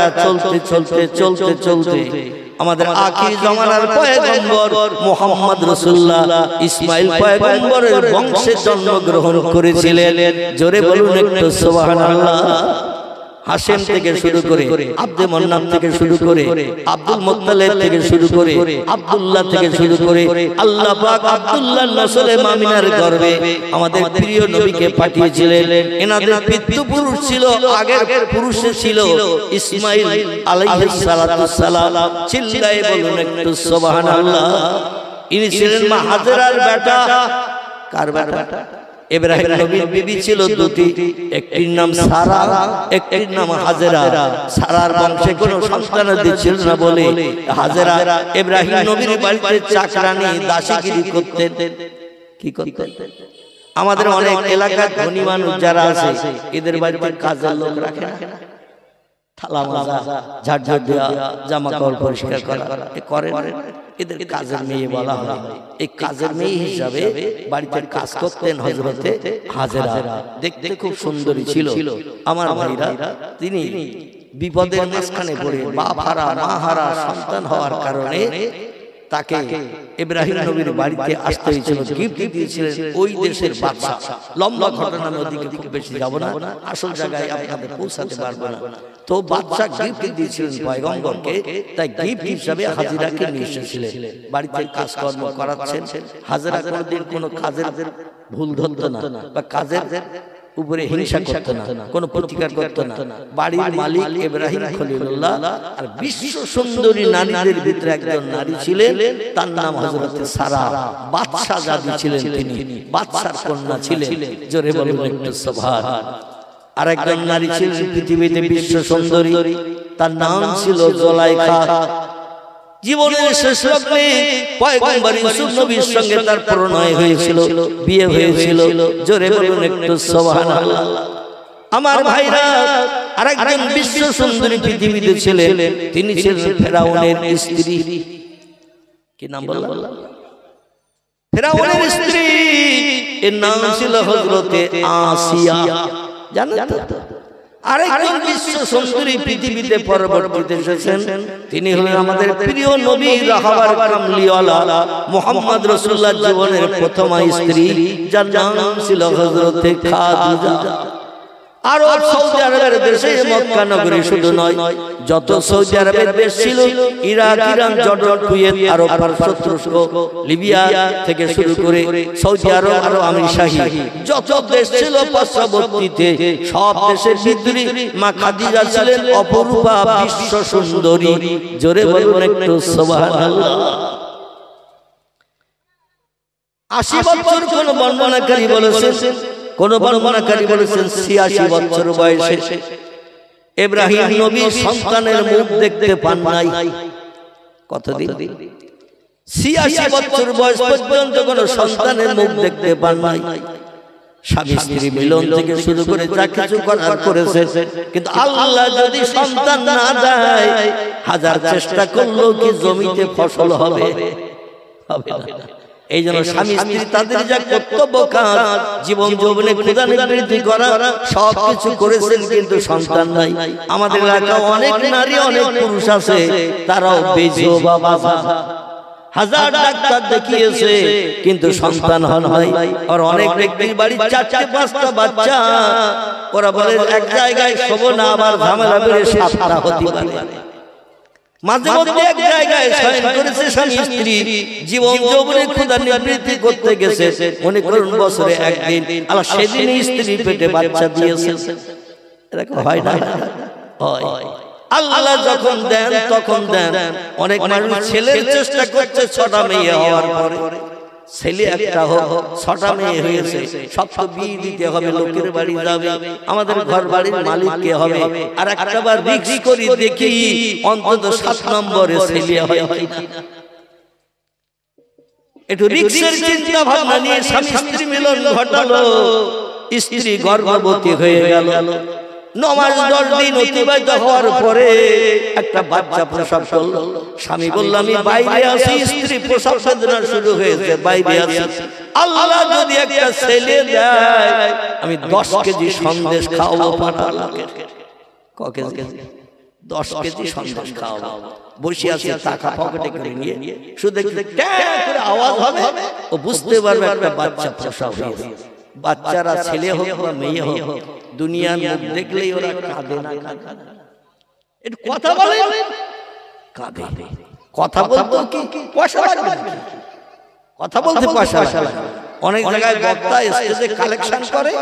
বেটা চলতে চলতে চলতে চলতে আমাদের আখির জামানার পয়গম্বর মুহাম্মদ রাসূলুল্লাহ ইসমাঈল পয়গম্বরের বংশে জন্মগ্রহণ করেছিলেন। জোরে বলুন একটু সুবহানাল্লাহ। হাশেম থেকে শুরু করে আব্দে মান্নান থেকে শুরু করে আব্দুল মুত্তালিব থেকে শুরু করে আব্দুল্লাহ থেকে শুরু করে আল্লাহ পাক আব্দুল্লাহ নসলে মামিনার গর্ভে আমাদের প্রিয় নবীকে পাঠিয়েছিলেন। এনাদের পিতৃপুরুষ ছিল, আগের পুরুষে ছিল ইসমাঈল আলাইহিস সালাতু সালাম। চিল্লায়ে বলুন একটু সুবহানাল্লাহ। ইনি ছিলেন মা হাজেরার বেটা। কার বেটা? ইব্রাহিম নবীর বিবি ছিল দুটি, একটির নাম সারা, একটির নাম হাজেরা। সারার বংশে কোনো সন্তানাদি ছিল না বলে হাজেরা ইব্রাহিম নবীর বাড়িতে চাকরানি দাসীগিরি করতেন। কি করতেন? আমাদের অনেক এলাকার ধনী মানুষ যারা আছে এদের বাড়িতে কাজের লোক রাখে না, থালা মাজা, ঝাড়ঝাড় দেওয়া, জামা কাপড় পরিষ্কার করা করেন, এদের কাজের মেয়ে বলা হয়। এই কাজের মেয়ে হিসাবে বাড়িতে কাজ করতেন হযরতে হাজেরা। দেখতে খুব সুন্দরী ছিল। আমার ভাইরা, তিনি বিপদের মাঝখানে পড়ে বাপ হারা মা হারা সন্তান হওয়ার কারণে তাকে ইব্রাহিম নবীর বাড়িতে আসতে হয়েছিল। গিফট দিয়েছিলেন ওই দেশের বাদশা। লম্বা ঘটনা, ওদিকে খুব বেশি যাব না, আসল জায়গায় আপনাদের পৌঁছাতে পারবো না। তো বাদশা গিফট দিয়েছিলেন পয়গম্বরকে, তাই গিফট হিসাবে হাজেরাকে নিয়ে এসেছিলেন। বাড়িতে কাজকর্ম করাচ্ছেন। হাজেরা কোনোদিন কোনো কাজের ভুল ধরতো না বা কাজের উপরে হিংসা করতো না, কোনো প্রতিকার করতো না। বাড়ির মালিক ইব্রাহিম খলিলুল্লাহ আর বিশ্ব সুন্দরী নারীদের ভিতরে একজন নারী ছিলেন, তার নাম হযরতে সারা। বাদশা জাতি ছিলেন তিনি, বাদশার কন্যা ছিলেন। জোরে বলুন একটু সুবহান। আর একজন নারী ছিলেন পৃথিবীতে বিশ্ব সুন্দরী, তার নাম ছিল জুলাইখা। জীবনের শেষ লগ্নে পয়গম্বর ইউসুফ নবীর সঙ্গে তার প্রণয় হয়েছিল, বিয়ে হয়েছিল। জোরে বলুন একটু সুবহানাল্লাহ। আমার ভাইরা, আরেকজন বিশ্ব সুন্দরী পৃথিবীতে ছিলেন, তিনি ছিলেন ফেরাউনের স্ত্রী। কি নাম বললাম? ফেরাউনের স্ত্রী, এর নাম ছিল হযরতে আসিয়া। জানেন তো? আরেকজন বিশ্ব সুন্দরী পৃথিবীতে পরবর্তীতে এসেছেন, তিনি হলেন আমাদের প্রিয় নবী রাহবার কামলিওয়ালা মুহাম্মদ রাসূলুল্লাহ জীবনের প্রথম স্ত্রী, যার নাম ছিল হযরতে খাদিজা। আরব সৌদি আরবের দেশে মক্কা নগরী শুধু নয়, যত সৌদি আরবের দেশ ছিল, ইরাক, ইরান, জর্ডান, কুয়েত, আরব, পারস্য, তুরস্ক, লিবিয়া থেকে শুরু করে সৌদি আরব, আরো আমির শাহী, যত দেশ ছিল পার্শ্ববর্তীতে, সব দেশের ভিতরে মা খাদিজা ছিলেন অপরূপা বিশ্ব সুন্দরী। জোরে বলুন একটু সুবহানাল্লাহ। 80 বছর কোন বর্ণনাকারী বলেছেন, কোন বর্ণনাকারী বলেছেন 86 বছর বয়সে ইব্রাহিম নবী সন্তানের মুখ দেখতে পান নাই। কতদিন? 86 বছর বয়স পর্যন্ত কোন সন্তানের মুখ দেখতে পান নাই। স্বামী স্ত্রী মিলন থেকে শুরু করে যা কিছু করার করেছে, কিন্তু আল্লাহ যদি সন্তান না দেয়, হাজার চেষ্টা করলেও কি জমিতে ফসল হবে? হবে না। এই জন্য স্বামী স্ত্রী তাদের যা কর্তব্য কাজ, জীবন যৌবনে খোদা নিবৃত্তি করা, সব কিছু করেছেন, কিন্তু সন্তান নাই। আমাদের এলাকায় অনেক নারী, অনেক পুরুষ আছে, তারাও বেজোবা বাবা, হাজার ডাক্তার দেখিয়েছে, কিন্তু সন্তান হন হয়। আর অনেক ব্যক্তির বাড়ি 4-5টা বাচ্চা, ওরা বলে এক জায়গায় শোবো না, আবার ঝামেলা বেড়ে 7টা হতে পারে। মাঝে মধ্যে এক জায়গায় শয়ন করেছে স্বামী স্ত্রী, জীবন যৌবনে খোদা নিবৃত্তি করতে গেছে, মনে করুন বছরে একদিন, আল্লাহ সেদিনই স্ত্রী পেটে বাচ্চা দিয়েছে। এরকম হয় না? হয়। আল্লাহ যখন দেন তখন দেন। অনেক মানুষ ছেলের চেষ্টা করছে 6টা মেয়ে হওয়ার পরে, ছেলে একটা হোক, 6টা মেয়ে হয়েছে, সব তো বিয়ে দিতে হবে, লোকের বাড়ি যাবে, আমাদের ঘর বাড়ির মালিক কে হবে। আর একটাবার রিক্স করি দেখি অন্তত 7 নম্বরে ছেলে হয় কিনা। একটু রিক্সের চিন্তা ভাবনা নিয়ে স্বামী স্ত্রী মিলন ঘটালো, স্ত্রী গর্ভবতী হয়ে গেল। 9 মাস 10 দিন অতিবাহিত হওয়ার পরে একটা বাচ্চা প্রসব করলো। স্বামী বলল আমি বাইরে আছি, স্ত্রী প্রসব বেদনা শুরু হয়েছে, বাইরে আছি, আল্লাহ যদি একটা ছেলে দেয় আমি 10 কেজি সন্দেশ খাওয়াবো পাড়ার লোকের। ক কেজি? 10 কেজি সন্দেশ খাওয়াবো। বসে আছে টাকা পকেটে করে নিয়ে, শুধু ট্যাঁ করে আওয়াজ হবে, ও বুঝতে পারবে একটা বাচ্চা প্রসব হয়েছে। বাচ্চারা ছেলে হোক বা মেয়ে হোক, দুনিয়ার মুখ দেখলেই ওরা কাঁদে না? একটু কথা বলে কাঁদে। কথা বলতে কি পয়সা লাগে? কথা বলতে পয়সা লাগে। অনেক জায়গায় বক্তা স্টেজে কালেকশন করে,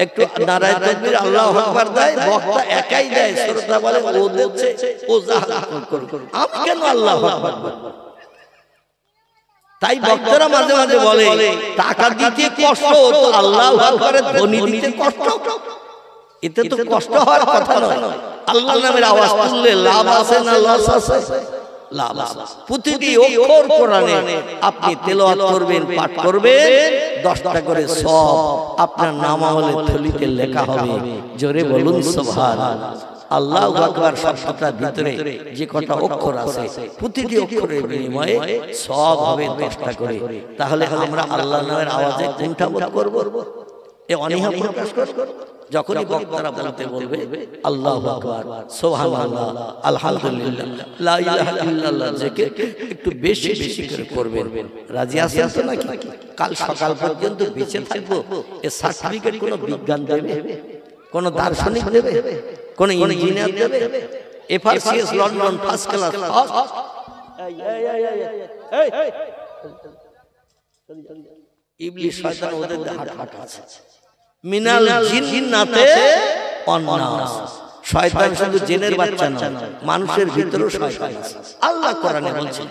একটু নারায়ে তাকবীর আল্লাহু আকবার দেয়, বক্তা একাই দেয়, শ্রোতা বলে ও দিচ্ছে, ও করুন, আমি কেন আল্লাহু আকবার বলবো? তাই বক্তারা মাঝে মাঝে বলে টাকা দিতে কষ্ট, তো আল্লাহু আকবারের ধ্বনি দিতে কষ্ট। এতে তো কষ্ট হওয়ার কথা নয়। আল্লাহর নামের আওয়াজ তুললে লাভ আছে না লস আছে? লাভ আছে। প্রতিটি অক্ষর কোরআনে আপনি তেলাওয়াত করবেন, পাঠ করবেন, 10টা করে সওয়াব আপনার নামামলের থলিতে লেখা হবে। জোরে বলুন সুবহানাল্লাহ। আল্লাহু আকবার শব্দটার ভিতরে যে কটা অক্ষর আছে, প্রতিটি অক্ষরের বিনিময়ে সওয়াব হবে 10টা করে। তাহলে আমরা আল্লাহর নামের আওয়াজে কোনটা বোধ করব? এ অনীহা প্রকাশ করব। যখনই বক্তারা বলতে বলবে আল্লাহু আকবার, সুবহানাল্লাহ, আলহামদুলিল্লাহ, লা ইলাহা ইল্লাল্লাহ, জিকির একটু বেশি বেশি করে করবেন। রাজি আছেন তো নাকি? কাল সকাল পর্যন্ত বেঁচে থাকবো, এ সার্টিফিকেট কোন বিজ্ঞান দেবে, কোন দার্শনিক দেবে, কোন ইঞ্জিনিয়ার দেবে? এফআরসিএস লন্ডন ফার্স্ট ক্লাস ইবলিস শয়তান ওদের হাট আছে। মিনাল জিন্নাতে ওয়ান্নাস, শয়তান শুধু জিনের বাচ্চা না, মানুষের ভিতরেও শয়তান আছে। আল্লাহ কোরআনে বলছেন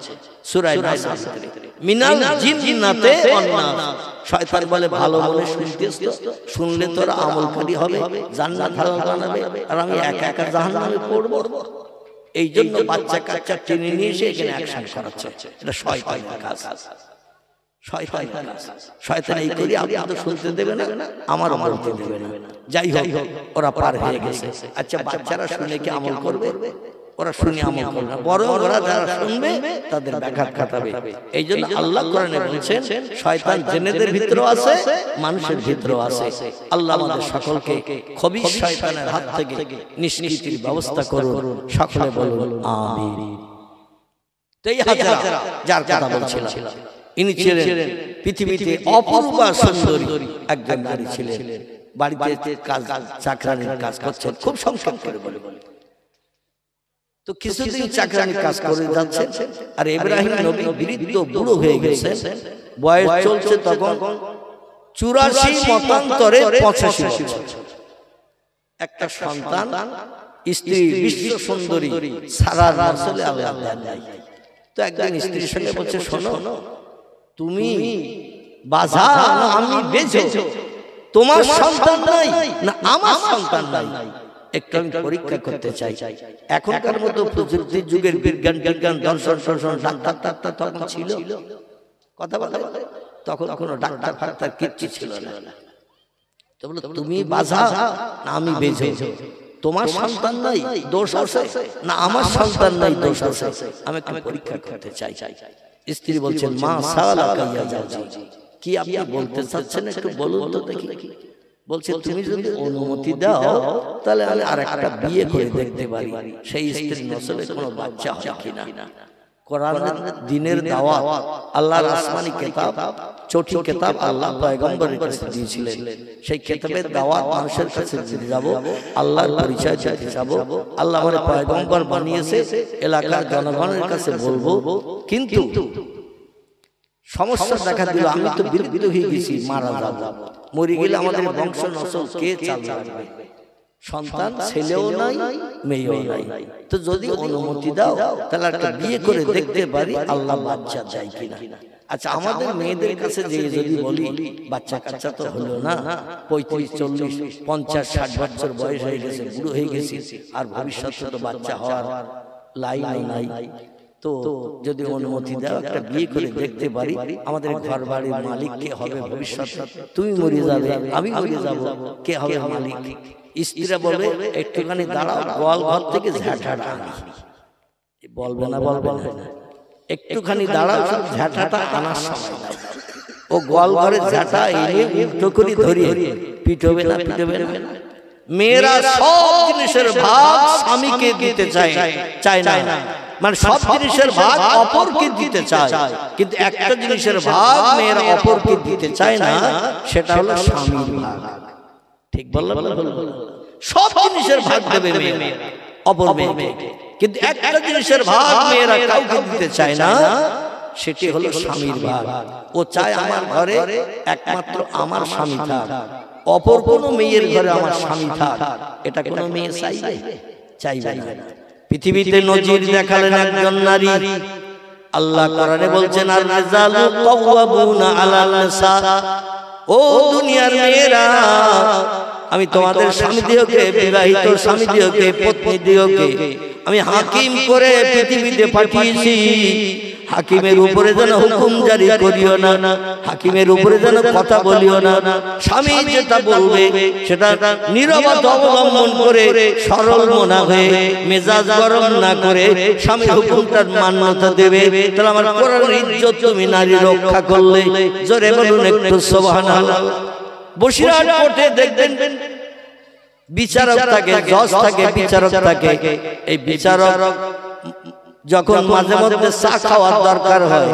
সূরা নাস, মিনাল জিন্নাতে ওয়ান্নাস। শয়তান বলে ভালো বলে শুনতেছ তো, শুনলে তোরা আমলকারী হবে, জান্নাত হালাল বানাবে, আর আমি একা একা জাহান্নামে পড়ব। এই জন্য বাচ্চা কাচ্চা টেনে নিয়ে এসে এখানে অ্যাকশন করাচ্ছে। এটা শয়তানের কাজ। শয়তান এই করি আপনি তো শুনতে দেবে না, আমারও বলতে দেবে না। যাই হোক, ওরা পার হয়ে গেছে। আচ্ছা, বাচ্চারা শুনে কি আমল করবে? ওরা শুনে আমল করবে না, বরং ওরা যারা শুনবে তাদের ব্যাঘাত ঘটাবে। এই জন্য আল্লাহ কোরআনে বলছেন শয়তান জিনেদের ভিতরেও আছে, মানুষের ভিতরেও আছে। আল্লাহ আমাদের সকলকে খবিশ শয়তানের হাত থেকে নিষ্কৃতির ব্যবস্থা করুন। সকলে বলুন আমিন। তো এই হাজেরা যার কথা বলছিলাম, ইনি ছিলেন পৃথিবীতে অপূর্বা সুন্দরী একজন নারী ছিলেন। বাড়িতে কাজ, চাকরানির কাজ করছেন, খুব সংক্ষেপ করে বলে। তো কিছুদিন চাকরানির কাজ করে যাচ্ছেন, আর ইব্রাহিম নবী বৃদ্ধ বুড়ো হয়ে গেছেন, বয়স চলছে তখন 84 মতান্তরে 85 বছর। একটা সন্তান, স্ত্রী বিশ্ব সুন্দরী সারার নসলে আল্লাহ দেয়। তো একদিন স্ত্রীর সঙ্গে বলছে, শোনো, তুমি বাজা না আমি বেজো, তোমার সন্তান নাই না আমার সন্তান নাই, একটু আমি পরীক্ষা করতে চাই। এখনকার মতো প্রযুক্তির যুগের বিজ্ঞান দর্শন ডাক্তার তখন ছিল? কথা বলে, তখন কোনো ডাক্তার ফাক্তার কিচ্ছু ছিল না। তো বলো, তুমি বাজা না আমি বেজো, তোমার সন্তান নাই দোষ আছে না আমার সন্তান নাই দোষ আছে, আমি একটু পরীক্ষা করতে চাই। স্ত্রী বলছেন, মা সালাকা ইয়া জাওজি, কি আপনি বলতে চাচ্ছেন একটু বলুন তো দেখি। বলছে, তুমি যদি অনুমতি দাও তাহলে আমি আরেকটা বিয়ে করে দেখতে পারি, সেই স্ত্রীর নসলে কোনো বাচ্চা হয় কিনা। কোরআনের দিনের দাওয়াত, আল্লাহর আসমানি কিতাব, চটি কিতাব আল্লাহ পয়গম্বরের কাছে দিয়েছিলেন। সেই কিতাবের দাওয়াত মানুষের কাছে দিতে যাব, আল্লাহর পরিচয় দিতে যাব। আল্লাহ আমাদের পয়গম্বর বানিয়েছে, এলাকার জনগণের কাছে বলবো। কিন্তু সমস্যা দেখা দিল, আমি তো বিলুপ্ত হয়ে গেছি, মারা যাব, মরে গেলে আমাদের বংশ নসল কে চালাবে? সন্তান ছেলেও নাই মেয়েও নাই। তো যদি অনুমতি দাও তাহলে একটা বিয়ে করে দেখতে পারি আল্লাহ বাচ্চা চাই কিনা। আচ্ছা, আমাদের মেয়েদের কাছে যে যদি বলি বাচ্চা কাচ্চা তো হলো না, 35, 40, 50, 60 বছর বয়স হয়ে গেছে, বুড়ো হয়ে গেছি, আর ভবিষ্যতে তো বাচ্চা হওয়ার লাইন নাই। তো যদি অনুমতি দাও একটা বিয়ে করে দেখতে পারি, আমাদের ঘর বাড়ির মালিক কে হবে ভবিষ্যতে? তুমি মরে যাবে, আমি মরে যাব, কে হবে মালিক? স্ত্রীরা বলবে, একটুখানি দাঁড়াও, গোয়াল ঘর থেকে ঝাঁটাটা আনি। বলবে না, বলবে না, একটুখানি দাঁড়াও, ঝাঁটাটা আনার সময় দাও। ও গোয়াল ঘরের ঝাঁটা এনে উল্টো করে ধরিয়ে পিটবে না, পিটবে না। মেয়েরা সব জিনিসের ভাগ স্বামীকে দিতে চায় না, মানে সব জিনিসের ভাগ অপরকে দিতে চায়, কিন্তু একটা জিনিসের ভাগ মেয়েরা অপরকে দিতে চায় না, সেটা হলো স্বামীর ভাগ। ঠিক বললাম? সব জিনিসের ভাগ দেবে মেয়ে অপর মেয়েকে, কিন্তু একটা জিনিসের ভাগ মেয়েরা কাউকে দিতে চায় না, সেটি হলো স্বামীর ভাগ। ও চায় আমার ঘরে একমাত্র আমার স্বামী থাক, অপর কোনো মেয়ের ঘরে আমার স্বামী থাক, এটা কোনো মেয়ে চাইবে না। পৃথিবীতে নজির দেখালেন একজন নারী, আল্লাহ কোরআনে বলছেন আর রিজালু কাওয়াবুনা আলান নিসা। ও দুনিয়ার মেয়েরা, আমি তোমাদের স্বামীদিওকে, বিবাহিত স্বামীদিওকে, পত্নীদিওকে আমি হাকিম করে পৃথিবীতে পাঠিয়েছি। হাকিমের উপরে যেন হুকুম জারি করিও না, হাকিমের উপরে যেন কথা বলিও না। স্বামী যেটা বলবে সেটা নীরবতা অবলম্বন করে, সরল মনা হয়ে, মেজাজ গরম না করে স্বামীর হুকুমটার মান্যতা দেবে। তাহলে আমার কোরআনের ইজ্জত তুমি নারী রক্ষা করলে। জোরে বলুন একটু সুবহানাল্লাহ। বসিরহাট কোর্টে দেখবেন বিচারক থাকে, জজ থাকে, বিচারক থাকে। এই বিচারক যখন মাঝে মধ্যে চা খাওয়ার দরকার হয়,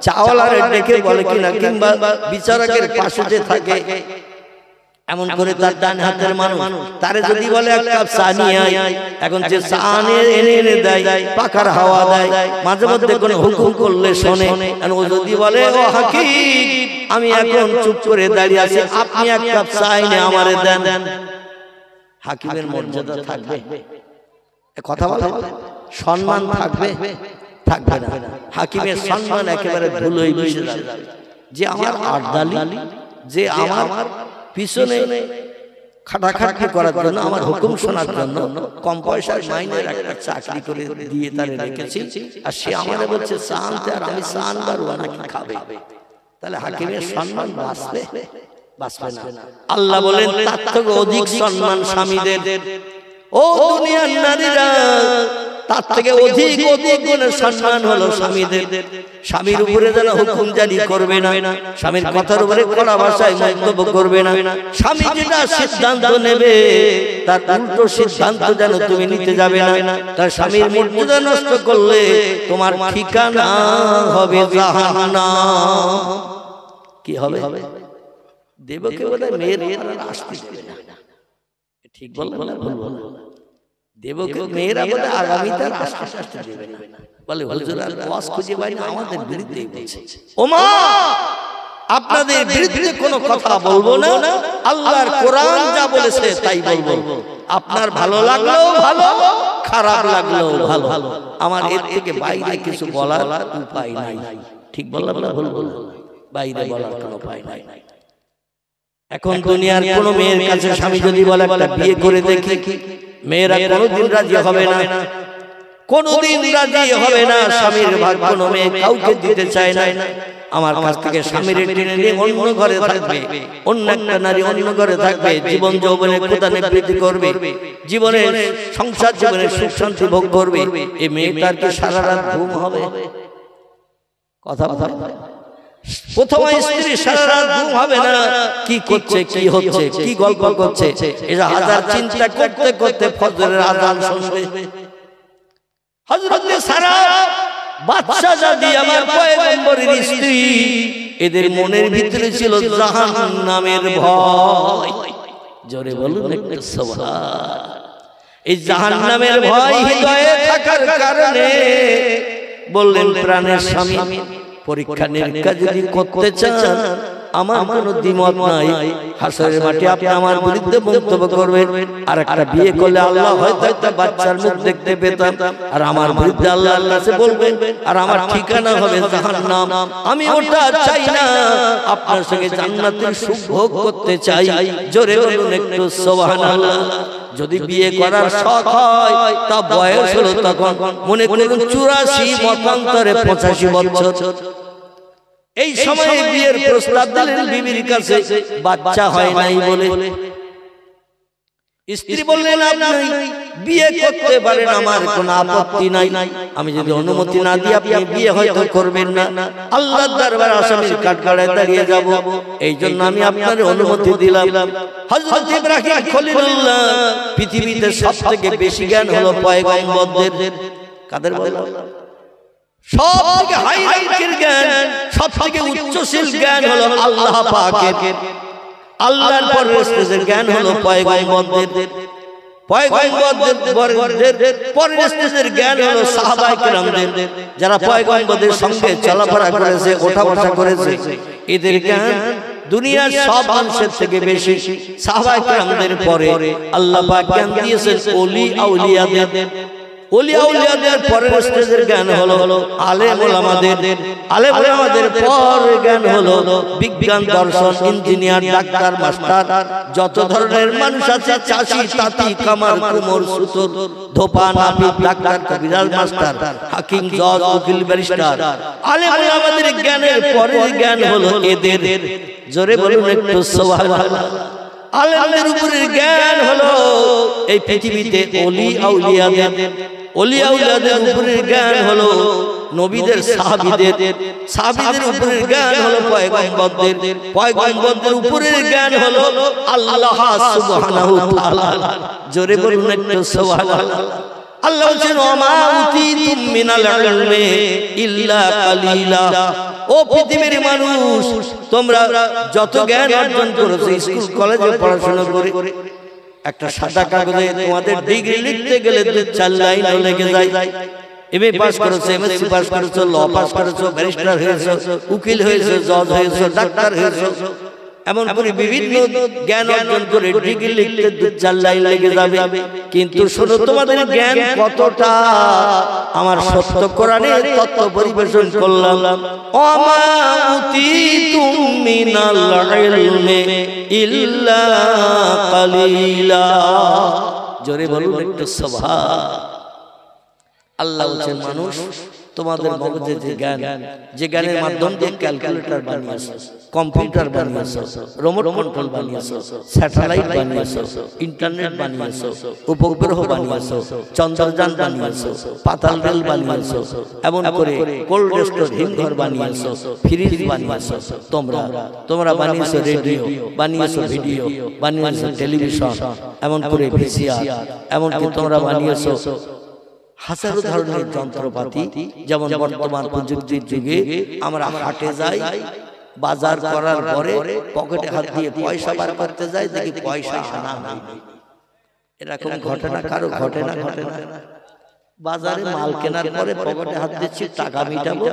চাওয়ালারে ডেকে বলে কিনা, কিংবা বিচারকের পাশে যে থাকে এমন করে তার ডান হাতের মানুষ, তারে যদি বলে এক কাপ চা নিয়ে আয়, এখন যে চা এনে দেয়, পাখার হাওয়া দেয়, মাঝে মধ্যে কোনো হুকুম করলে শোনে। ও যদি বলে ও হাকিম, আমি এখন চুপ করে দাঁড়িয়ে আছি, আপনি এক কাপ চা এনে আমারে দেন, হাকিমের মর্যাদা থাকবে? কথা বলে সম্মান থাকবে? থাকবে না। হাকিমের সম্মান একেবারে ধুলোয় মিশে যাবে। যে আমার আর্দালি, যে আমার পিছনে খাটাখাটি করার জন্য, আমার হুকুম শোনার জন্য কম পয়সার মাইনের একটা চাকরি করে দিয়ে তারে রেখেছি, আর সে আমারে বলছে চা আনতে, আর আমি চা আনবার ও নাকি খাবে, তাহলে হাকিমের সম্মান বাঁচবে? বাঁচবে না। আল্লাহ বলেন তার থেকে অধিক সম্মান স্বামীদের। ও দুনিয়ার নারীরা, তার থেকে অধিক গুণের সম্মান হলো স্বামীদের। স্বামীর উপরে যেন হুকুম জারি করবে না, স্বামীর কথার উপরে কড়া ভাষায় মন্তব্য করবে না। স্বামী যেটা সিদ্ধান্ত নেবে তার উল্টো সিদ্ধান্ত যেন তুমি নিতে যাবে না। তার স্বামীর মর্যাদা নষ্ট করলে তোমার ঠিকানা হবে জাহান্নাম। কি হবে? দেবকে বলে মেয়ের আসতে দেবে না। ঠিক বললাম না? ভুল বললাম? দেবকে মেয়েরা বলে আগামী তার আসতে দেবে না, বলে হুজুর আর ওয়াজ খুঁজে পাই না, আমাদের বিরুদ্ধেই বলছে। ওমা, আপনাদের বিরুদ্ধে কোনো কথা বলবো না, আল্লাহর কোরআন যা বলেছে তাই বলবো। আপনার ভালো লাগলেও ভালো, খারাপ লাগলেও ভালো, আমার এর থেকে বাইরে কিছু বলার উপায় নাই। ঠিক বললাম না? ভুল বললাম? বাইরে বলার কোনো উপায় নাই। এখন দুনিয়ার কোন মেয়ের কাছে স্বামী যদি বলে একটা বিয়ে করে দেখি, মেয়েরা কোনোদিন রাজি হবে না, কোনোদিন রাজি হবে না। স্বামীর ভাগ কোনো মেয়ে কাউকে দিতে চায় না। আমার কাছ থেকে স্বামীর টেনে নিয়ে অন্য ঘরে থাকবে, অন্য একটা নারী অন্য ঘরে থাকবে, জীবন যৌবনে ক্ষুধা নিবৃত্তি করবে, জীবনে সংসার জীবনে সুখ শান্তি ভোগ করবে। এই মেয়েটার কি সারা রাত ঘুম হবে? কথা বলে প্রথম স্ত্রী সারা রাত ঘুম হবে না, কি করছে, কি হচ্ছে, কি গল্প করছে, এটা হাজার চিন্তা করতে করতে ফজরের আযান শুনবে। হযরত সারা বাদশা জাদি আমার পয়গম্বরের স্ত্রী, এদের মনের ভিতরে ছিল জাহান্নামের ভয়। জোরে বলুন একটু সুবহান। এই জাহান্নামের ভয় হৃদয়ে থাকার কারণে বললেন প্রাণের স্বামী, পরীক্ষা নিরীক্ষা যদি করতে চান আমার কোনো দ্বিমত নাই, হাসরের মাঠে আপনি আমার বিরুদ্ধে মন্তব্য করবেন, আর একটা বিয়ে করলে আল্লাহ হয়তো একটা বাচ্চার মুখ দেখতে পেতাম, আর আমার বিরুদ্ধে আল্লাহর কাছে বলবেন, আর আমার ঠিকানা হবে জাহান্নাম। আমি ওটা চাই না, আপনার সঙ্গে জান্নাতের সুখ ভোগ করতে চাই। জোরে বলুন একটু সুবহানাল্লাহ। যদি বিয়ে করার শখ হয় তা বয়স হলো তখন, মনে করুন 84 মতান্তরে 85 বছর, এই সময়ে বিয়ের প্রস্তাব দিলেন বিবির কাছে, বাচ্চা হয় নাই বলে। স্ত্রী বললেন আপনি বিয়ে করতে পারেন, আমার কোনো আপত্তি নাই, আমি যদি অনুমতি না দিই আপনি বিয়ে হয়তো করবেন না, আল্লাহর দরবারে আসামির কাঠগড়ায় দাঁড়িয়ে যাব, এই জন্য আমি আপনার অনুমতি দিলাম। হযরত ইব্রাহিম খলিলুল্লাহ পৃথিবীতে সবথেকে বেশি জ্ঞান হলো পয়গম্বরদের। কাদের বলেন? সবথেকে হাই র্যাঙ্কের জ্ঞান, সবথেকে উচ্চশীল জ্ঞান হলো আল্লাহ পাকের। আল্লাহর পরের জ্ঞান হলো পয়গম্বরদের। পয়গম্বরদের পরের স্টেজের জ্ঞান হলো সাহাবায়ে কেরামদের, যারা পয়গম্বরদের সঙ্গে চলাফেরা করেছে, ওঠা বসা করেছে, এদের জ্ঞান দুনিয়ার সব মানুষের থেকে বেশি। সাহাবায়ে কেরামদের পরে আল্লাহ পাক জ্ঞান দিয়েছেন ওলি আউলিয়াদের। ওলি আউলিয়াদের পরের স্টেজের জ্ঞান হলো আলেম ওলামাদের। আলেম ওলামাদের পর জ্ঞান হলো বিজ্ঞান, দর্শন, ইঞ্জিনিয়ার, ডাক্তার, মাস্টার, যত ধরনের মানুষ আছে, চাষি, তাঁতি, কামার, কুমোর, সুতোর, ধোপা, নাপিত, ডাক্তার, কবিরাজ, মাস্টার, হাকিম, জজ, উকিল, ব্যারিস্টার। আলেম ওলামাদের জ্ঞানের পরের জ্ঞান হলো এদের। জোরে বলুন একটু সুবহানাল্লাহ। আলেমদের উপরের জ্ঞান হলো এই পৃথিবীতে ওলি আউলিয়াদের। ওলি আউলিয়াদের উপরের জ্ঞান হলো নবীদের, সাহাবীদের। সাহাবীদের উপরের জ্ঞান হলো পয়গম্বরদের। পয়গম্বরদের উপরের জ্ঞান হলো আল্লাহ সুবহানাহু ওয়া তাআলা। জোরে বলুন একটু সুবহানাল্লাহ। আল্লাহ বলেন ওমা উতিতুম মিনাল ইলমি ইল্লা কালিলা। ও পৃথিবীর মানুষ, তোমরা যত জ্ঞান অর্জন করেছো স্কুল কলেজে পড়াশোনা করে, একটা সাদা কাগজে তোমাদের ডিগ্রি লিখতে গেলে 2-4 লাইন লেগে যায়। এমএ পাস করেছো, এমএসসি পাস করেছো, ল পাস করেছো, ব্যারিস্টার হয়েছো, উকিল হয়েছো, জজ হয়েছো, ডাক্তার হয়েছো, এমন করে বিভিন্ন জ্ঞান অর্জন করে ডিগ্রি লিখতে 2-4 লাইন লেগে যাবে। কিন্তু শোনো, তোমাদের জ্ঞান কতটা আমার সত্য কোরআনের তত্ত্ব পরিবেশন করলাম। ওমা উতিতুম মিনাল ইলমি ইল্লা কালিলা। জোরে বলুন একটু সুবহান আল্লাহ। বলছেন মানুষ, তোমাদের মগজে যে জ্ঞান, যে জ্ঞানের মাধ্যম দিয়ে ক্যালকুলেটর বানিয়েছো, কম্পিউটার বানিয়েছো, রিমোট কন্ট্রোল বানিয়েছো, স্যাটেলাইট বানিয়েছো, ইন্টারনেট বানিয়েছো, উপগ্রহ বানিয়েছো, চন্দ্রযান বানিয়েছো, পাতাল রেল বানিয়েছো, এমন করে কোল্ড স্টোর, হিমঘর বানিয়েছো, ফ্রিজ বানিয়েছো, তোমরা বানিয়েছো রেডিও, বানিয়েছো ভিডিও, বানিয়েছো টেলিভিশন, এমন করে ভিসিআর, এমন কি তোমরা বানিয়েছো হাজারো ধরনের যন্ত্রপাতি। যেমন বর্তমান প্রযুক্তির যুগে আমরা হাটে যাই, বাজার করার পরে পকেটে হাত দিয়ে পয়সা বার করতে যাই, দেখি পয়সা আনা নাই। এরকম ঘটনা কারো ঘটে না? বাজারে মাল কেনার পরে পকেটে হাত দিচ্ছি, টাকা মিটাবো,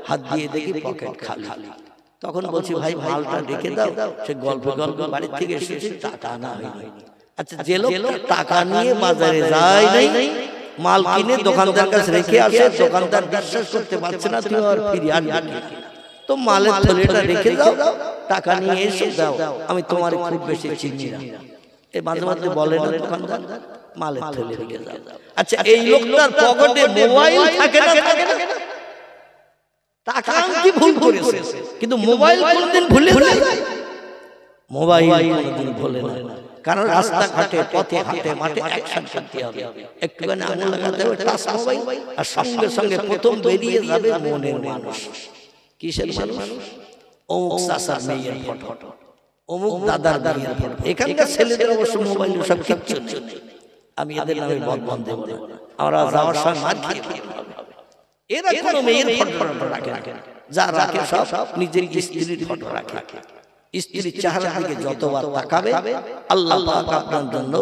হাত দিয়ে দেখি পকেট খালি। তখন বলছি ভাই মালটা রেখে দাও। সে গল্প বাড়ির থেকে এসেছে, টাকা আনা হয়নি। আচ্ছা, যে লোক টাকা নিয়ে বাজারে যায় নাই, মাল কিনে দোকানদার কাছে রেখে আসে, দোকানদার বিশ্বাস করতে পারছে না তুমি আর ফিরে আনবে, তো মালের থলেটা রেখে দাও, টাকা নিয়ে এসে দাও, আমি তোমার খুব বেশি চিনি না। এই মাঝে মাঝে বলে না দোকানদার, মালের থলে রেখে দাও। আচ্ছা, এই লোকটার পকেটে মোবাইল থাকে না? টাকা কি ভুল করেছে, কিন্তু মোবাইল কোনদিন ভুলে যায়? মোবাইল কোনদিন ভুলে না। কারণ রাস্তাঘাটে, পথে, হাটে, মাঠে অ্যাকশন করতে হবে, একটুখানি আঙুল লাগাতে হবে, টাচ মোবাইল, আর সঙ্গে সঙ্গে প্রথম বেরিয়ে যাবে মনের মানুষ। কিসের মানুষ? অমুক চাচার মেয়ের ফটো, অমুক দাদার মেয়ের ফটো। এখানকার ছেলেদের অবশ্য মোবাইল সব কিচ্ছু নেই, আমি এদের নামে বদনাম দেব না, আমরা যাওয়ার সময় মার খেয়ে হবে। এরা কোনো মেয়ের ফটো রাখে না, যা রাখে সব নিজের স্ত্রীর ফটো রাখে। স্ত্রীর চেহারার দিকে যতবার তাকাবে আল্লাহ পাক আপনার জন্য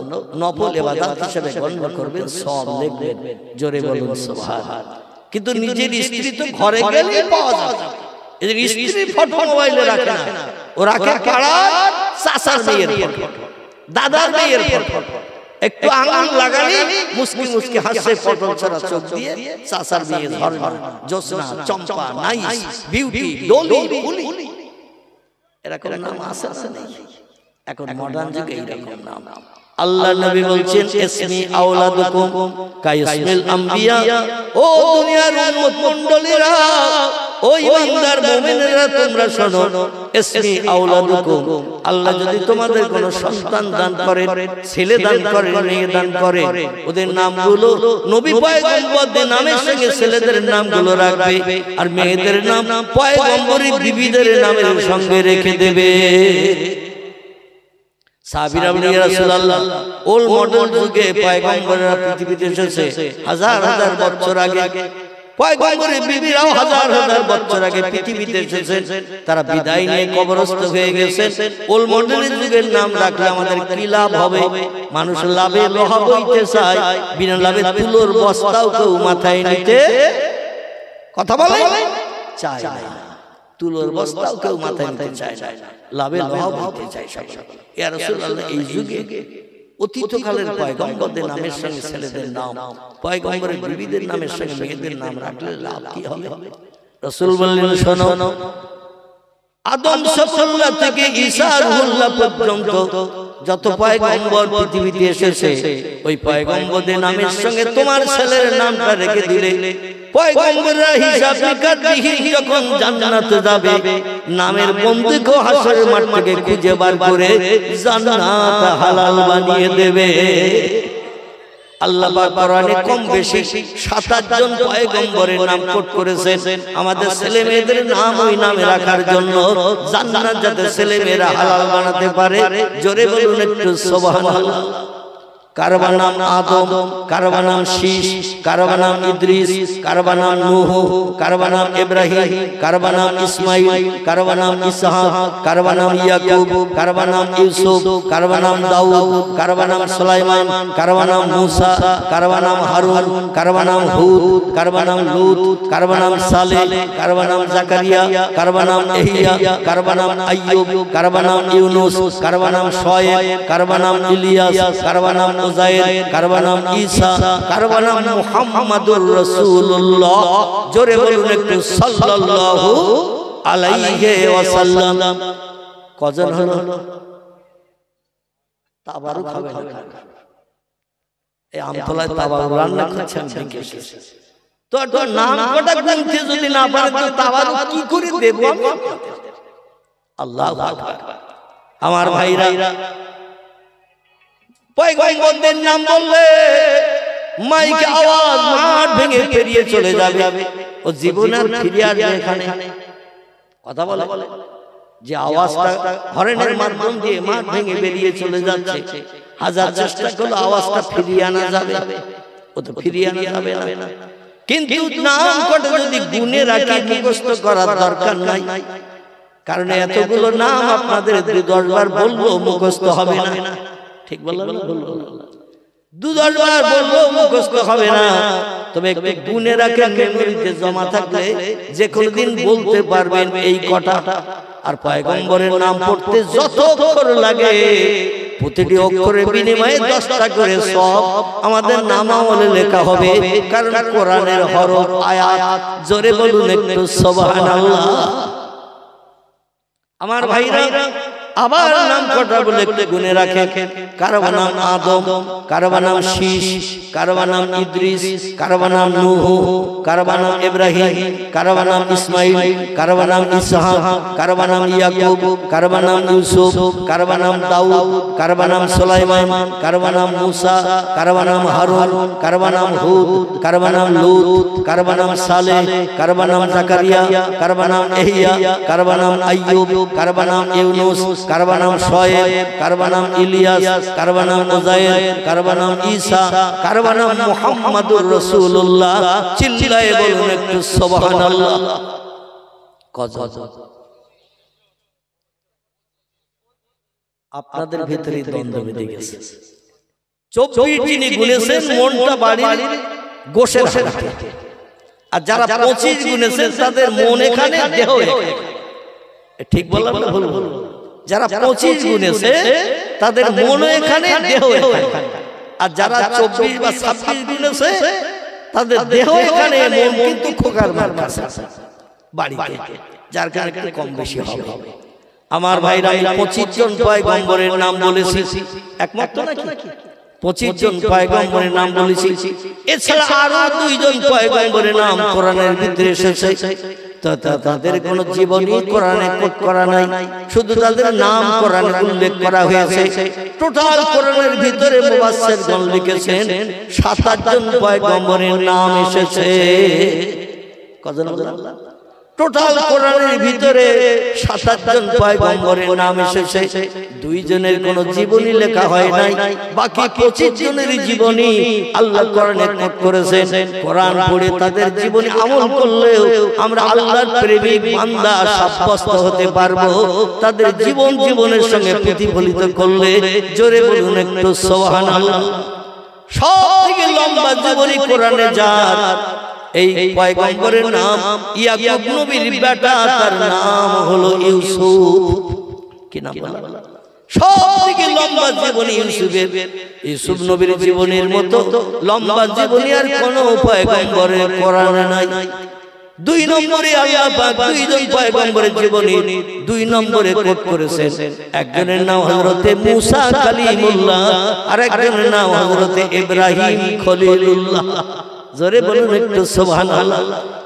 নফল ইবাদত হিসেবে গণ্য করবেন, সওয়াব লিখবেন। জোরে বলুন সুবহান। কিন্তু নিজের স্ত্রী তো ঘরে গেলেই পাওয়া যাবে, এদের স্ত্রীর ফটো মোবাইলে রাখে না, ও রাখে পাড়ার চাচার মেয়ের ফটো, দাদার মেয়ের ফটো। একটু আঙুল লাগালে মুস্কি মুস্কি হাসে, ফটো ছাড়া চোখ দিয়ে চাচার মেয়ে, ঝর্ণা, জোসনা, চম্পা, নাইস, বিউটি, ডলি, ফুলি, এরকম নাম আছে নেই? এখন মডার্ন যুগে এরকম নাম। আল্লাহ নবী বলছেন ইসমি আওলাদুকুম কাইসমিল আম্বিয়া। ও দুনিয়ার উম্মত মণ্ডলীরা, ও ও ঈমানদার মুমিনেরা তোমরা শোনো, ইসমি আওলাদুকুম, আল্লাহ যদি তোমাদের কোনো সন্তান দান করেন, ছেলে দান করেন, মেয়ে দান করেন, ওদের নামগুলো নবী পয়গম্বরদের নামের সঙ্গে ছেলেদের নামগুলো রাখবে, আর মেয়েদের নাম পয়গম্বরী বিবিদের নামের সঙ্গে রেখে দেবে। সাহাবীরা বলেন, ইয়া রাসূলুল্লাহ, ওল্ড মডেল যুগে পয়গম্বররা পৃথিবীতে এসেছে হাজার হাজার বছর আগে, পয়গম্বরের বিবিরাও হাজার হাজার বছর আগে পৃথিবীতে এসেছেন, তারা বিদায় নিয়ে কবরস্থ হয়ে গেছেন। ওল্ড মডেলের যুগের নাম রাখলে আমাদের কি লাভ হবে? মানুষ লাভে লোহা বইতে চায়, বিনা লাভে তুলোর বস্তাও কেউ মাথায় নিতে কথা বলে চায় না, তুলোর বস্তাও কেউ মাথায় নিতে চায় না, লাভে লোহা বইতে চায় সবাই। ইয়া রাসূলুল্লাহ, এই যুগে অতীতকালের পয়গম্বরদের নামের সঙ্গে ছেলেদের নাম, পয়গম্বরের বিবিদের নামের সঙ্গে মেয়েদের নাম রাখলে লাভ কি হবে? রাসূল বললেন, শোনো, আদম সফুল্লাহ থেকে ঈসা রুহুল্লাহ পর্যন্ত যত পয়গম্বর পৃথিবীতে এসেছে, ওই পয়গম্বরদের নামের সঙ্গে তোমার ছেলের নামটা রেখে দিলে পয়গম্বররা হিসাব নিকাশবিহীন যখন জান্নাতে যাবে, নামের বন্ধুকে হাসরের মাঠ থেকে খুঁজে বার করে জান্নাত হালাল বানিয়ে দেবে। আল্লাহ পাক কোরআনে কম বেশি 7-8 জন পয়গম্বরের নাম কোট করেছেন, আমাদের ছেলে মেয়েদের নাম ওই নামে রাখার জন্য, জান্নাত যাতে ছেলে মেয়েরা হালাল বানাতে পারে। জোরে বলুন একটু সুবহানাল্লাহ। কারো নাম আদম, কারো নাম শীশ, কারো নাম ইদ্রিস, কারো নাম নূহ, কারো নাম ইব্রাহিম, কারো নাম ইসমাইল, কারো নাম ইসহাক, কারো নাম ইয়াকুব, কারো নাম ইউসুফ, কারো নাম দাউদ, কারো নাম সুলাইমান, কারো নাম মূসা, কারো নাম হারুন, কারো নাম হুদ, কারো নাম লূত, কারো নাম সালেহ, কারো নাম জাকারিয়া, কারো নাম ইহইয়া, কারো নাম আইয়ুব, কারো নাম ইউনুস, কারো নাম শুআয়ব, কারো নাম ইলিয়াস, কারো নাম উযাইর, কারো নাম ঈসা, কারো নাম মুহাম্মাদুর রাসূলুল্লাহ। জোরে বলুন একটু সাল্লাল্লাহু আলাইহি ওয়াসাল্লাম। কজন হলো? তাবারু খাবে না, এই আমতলায় তাবারু রান্না করছেন দেখে এসেছে তো, নাম কটা গুনতে যদি না পারে তো তাবারু কি করে দেব আমি? আল্লাহু আকবার। আমার ভাইরা, পয়গম্বরদের নাম বললে মাইকে আওয়াজ মাঠ ভেঙে পেরিয়ে চলে যাবে, ও জীবন আর ফিরে আসবে এখানে কথা বলে যে আওয়াজটা হরেনের মাধ্যম দিয়ে মাঠ ভেঙে বেরিয়ে চলে যাচ্ছে, হাজার চেষ্টা করলে আওয়াজটা ফিরিয়ে আনা যাবে, ও তো ফিরিয়ে আনা যাবে না। কিন্তু নাম কটা যদি গুনে রাখি, মুখস্থ করার দরকার নাই, কারণ এতগুলো নাম আপনাদের 10 বার বলবো মুখস্থ হবে না। ঠিক বললাম না? 2-10 বার বলবো মুখস্থ হবে না, তবে একটু গুনে রাখেন, মেমোরিতে জমা থাকলে যে কোনো দিন বলতে পারবেন এই কটা। আর পয়গম্বরের নাম পড়তে যত অক্ষর লাগে, প্রতিটি অক্ষরের বিনিময়ে 10টা করে সওয়াব আমাদের নামামলে লেখা হবে, কারণ কোরআনের হরফ আয়াত। জোরে বলুন একটু সুবহানাল্লাহ। আমার ভাইরা, আবার নাম কটা বলে একটু গুনে রাখেন। কারো নাম আদম, কারো নাম শীশ, কারো নাম ইদ্রিস, কারো নাম নূহ, কারো নাম ইব্রাহিম, কারো নাম ইসমাইল, কারো নাম ইসহাক, কারো নাম ইয়াকুব, কারো নাম ইউসুফ, কারো নাম দাউদ, কারো নাম সুলাইমান, কারো নাম মূসা, কারো নাম হারুন, কারো নাম হুদ, কারো নাম লূত, কারো নাম সালেহ, কারো নাম জাকারিয়া, কারো নাম ইহইয়া, কারো নাম আইয়ুব, কারো নাম ইউনুস, কারো নাম শুআয়ব, কারো নাম ইলিয়াস, কারো নাম উযাইর, কারো নাম ঈসা, কারো নাম মুহাম্মাদুর রাসূলুল্লাহ। চিল্লায়ে বলুন একটু সুবহানাল্লাহ। কত আপনাদের ভিতরে দ্বন্দ্ব বেঁধে গেছে। 24 যিনি গুনেছেন মনটা বাড়ির গোশের হাতে, আর যারা 25 গুনেছেন তাদের মন এখানে, দেহ এখানে। ঠিক বললাম না ভুল? যারা 25 গুনেছে তাদের মন এখানে, দেহ এখানে। আর যারা 24 বা 26 গুনেছে তাদের দেহ এখানে, মন কিন্তু খোকার মার কাছে বাড়িতে, যার কারণে একটু কম বেশি হবে। আমার ভাইরা, 25 জন পয়গম্বরের নাম বলেছি, একমত তো নাকি? 25 জন পয়গম্বরের নাম বলেছি, এছাড়া আরো 2 জন পয়গম্বরের নাম কোরআনের ভিতরে এসেছে। তাদের কোন জীবনী কোরআনে করা নাই, শুধু তাদের নাম কোরআনে উল্লেখ করা হয়েছে। টোটাল কোরআনের ভিতরে মুফাসসিরগণ লিখেছেন 27 জন পয়গম্বরের নাম এসেছে। কজন বললাম? টোটাল কোরআনের ভিতরে 27 জন পয়গম্বরের নাম এসেছে। 2 জনের কোন জীবনী লেখা হয় নাই, বাকি 25 জনের জীবনী আল্লাহ কোরআনে কোট করেছেন। কোরআন পড়ে তাদের জীবনী আমল করলেও আমরা আল্লাহর প্রেমিক বান্দা সাব্যস্ত হতে পারবো। তাদের জীবনের সঙ্গে প্রতিফলিত করলে জোরে বলুন একটু সুবহানাল্লাহ। সবথেকে লম্বা জীবনী কোরআনে যার, এই পয়গম্বরের নাম ইয়াকুব নবীর বেটা, তার নাম হলো ইউসুফ। কি নাম বলা? সবথেকে লম্বা জীবনী ইউসুফের। ইউসুফ নবীর জীবনের মতো লম্বা জীবনী আর কোন পয়গম্বরের কোরআনে নাই। 2 নম্বরে আল্লাহ পাক 2 জন পয়গম্বরের জীবনী 2 নম্বরে কোট করেছেন। একজনের নাম হযরতে মুসা কালিমুল্লাহ, আর একজনের নাম হযরতে ইব্রাহিম খলিলুল্লাহ। জোরে বলুন একটু সুবহানাল্লাহ।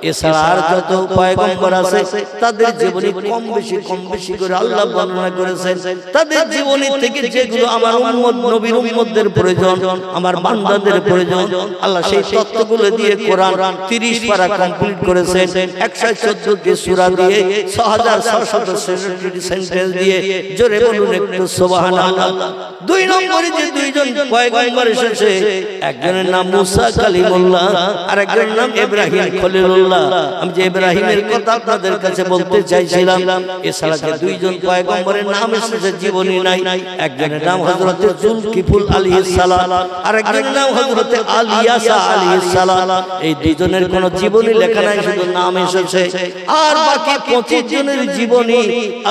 এছাড়া আর যত পয়গম্বর আছে তাদের জীবনী কম বেশি করে আল্লাহ বর্ণনা করেছেন। তাদের জীবনী থেকে যেগুলো আমার উম্মত নবীর উম্মতদের প্রয়োজন, আমার বান্দাদের প্রয়োজন, আল্লাহ সেই তত্ত্বগুলো দিয়ে কোরআন 30 পারা কমপ্লিট করেছেন। 114টি সূরা দিয়ে 6666 সেন্টেন্স দিয়ে। জোরে বলুন একটু সুবহানাল্লাহ। 2 নম্বরে যে 2 জন পয়গম্বর এসেছে, একজনের নাম মুসা কালিমুল্লাহ, আর একজনের নাম ইব্রাহিম খলিলুল্লাহ। আমি যে ইব্রাহিমের কথা আপনাদের কাছে বলতে চাইছিলাম, এছাড়া যে 2 জন পয়গম্বরের নাম এসেছে জীবনী নাই। একজনের নাম হযরতে জুলকিফল আলাইহিস সালাম, আর একজনের নাম হযরতে আলিয়াসা আলাইহিস সালাম। এই 2 জনের কোনো জীবনী লেখা নাই, শুধু নাম এসেছে। আর বাকি 25 জনের জীবনী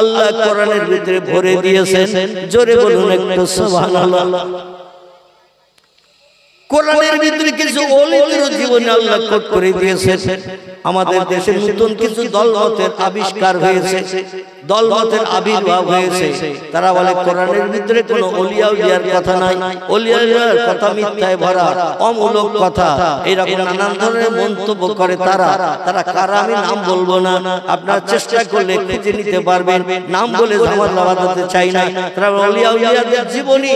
আল্লাহ কোরআনের ভিতরে ভরে দিয়েছেন। জোরে বলুন একটু সুবহানাল্লাহ। কোরআনের ভিতরে কিছু ওলিদের জীবনী আল্লাহ কোট করে দিয়েছেন। আমাদের দেশে নতুন কিছু দলমতের আবিষ্কার হয়েছে, দলমতের আবির্ভাব হয়েছে। তারা বলে কোরআনের ভিতরে কোনো ওলিয়া উলিয়ার কথা নাই, ওলিয়া উলিয়ার কথা মিথ্যায় ভরা, অমূলক কথা, এরকম নানান ধরনের মন্তব্য করে তারা। কারা আমি নাম বলবো না, আপনারা চেষ্টা করলে খুঁজে নিতে পারবেন। নাম বলে ঝামেলা বাঁধাতে চাই না। তারা ওলিয়া উলিয়াদের জীবনী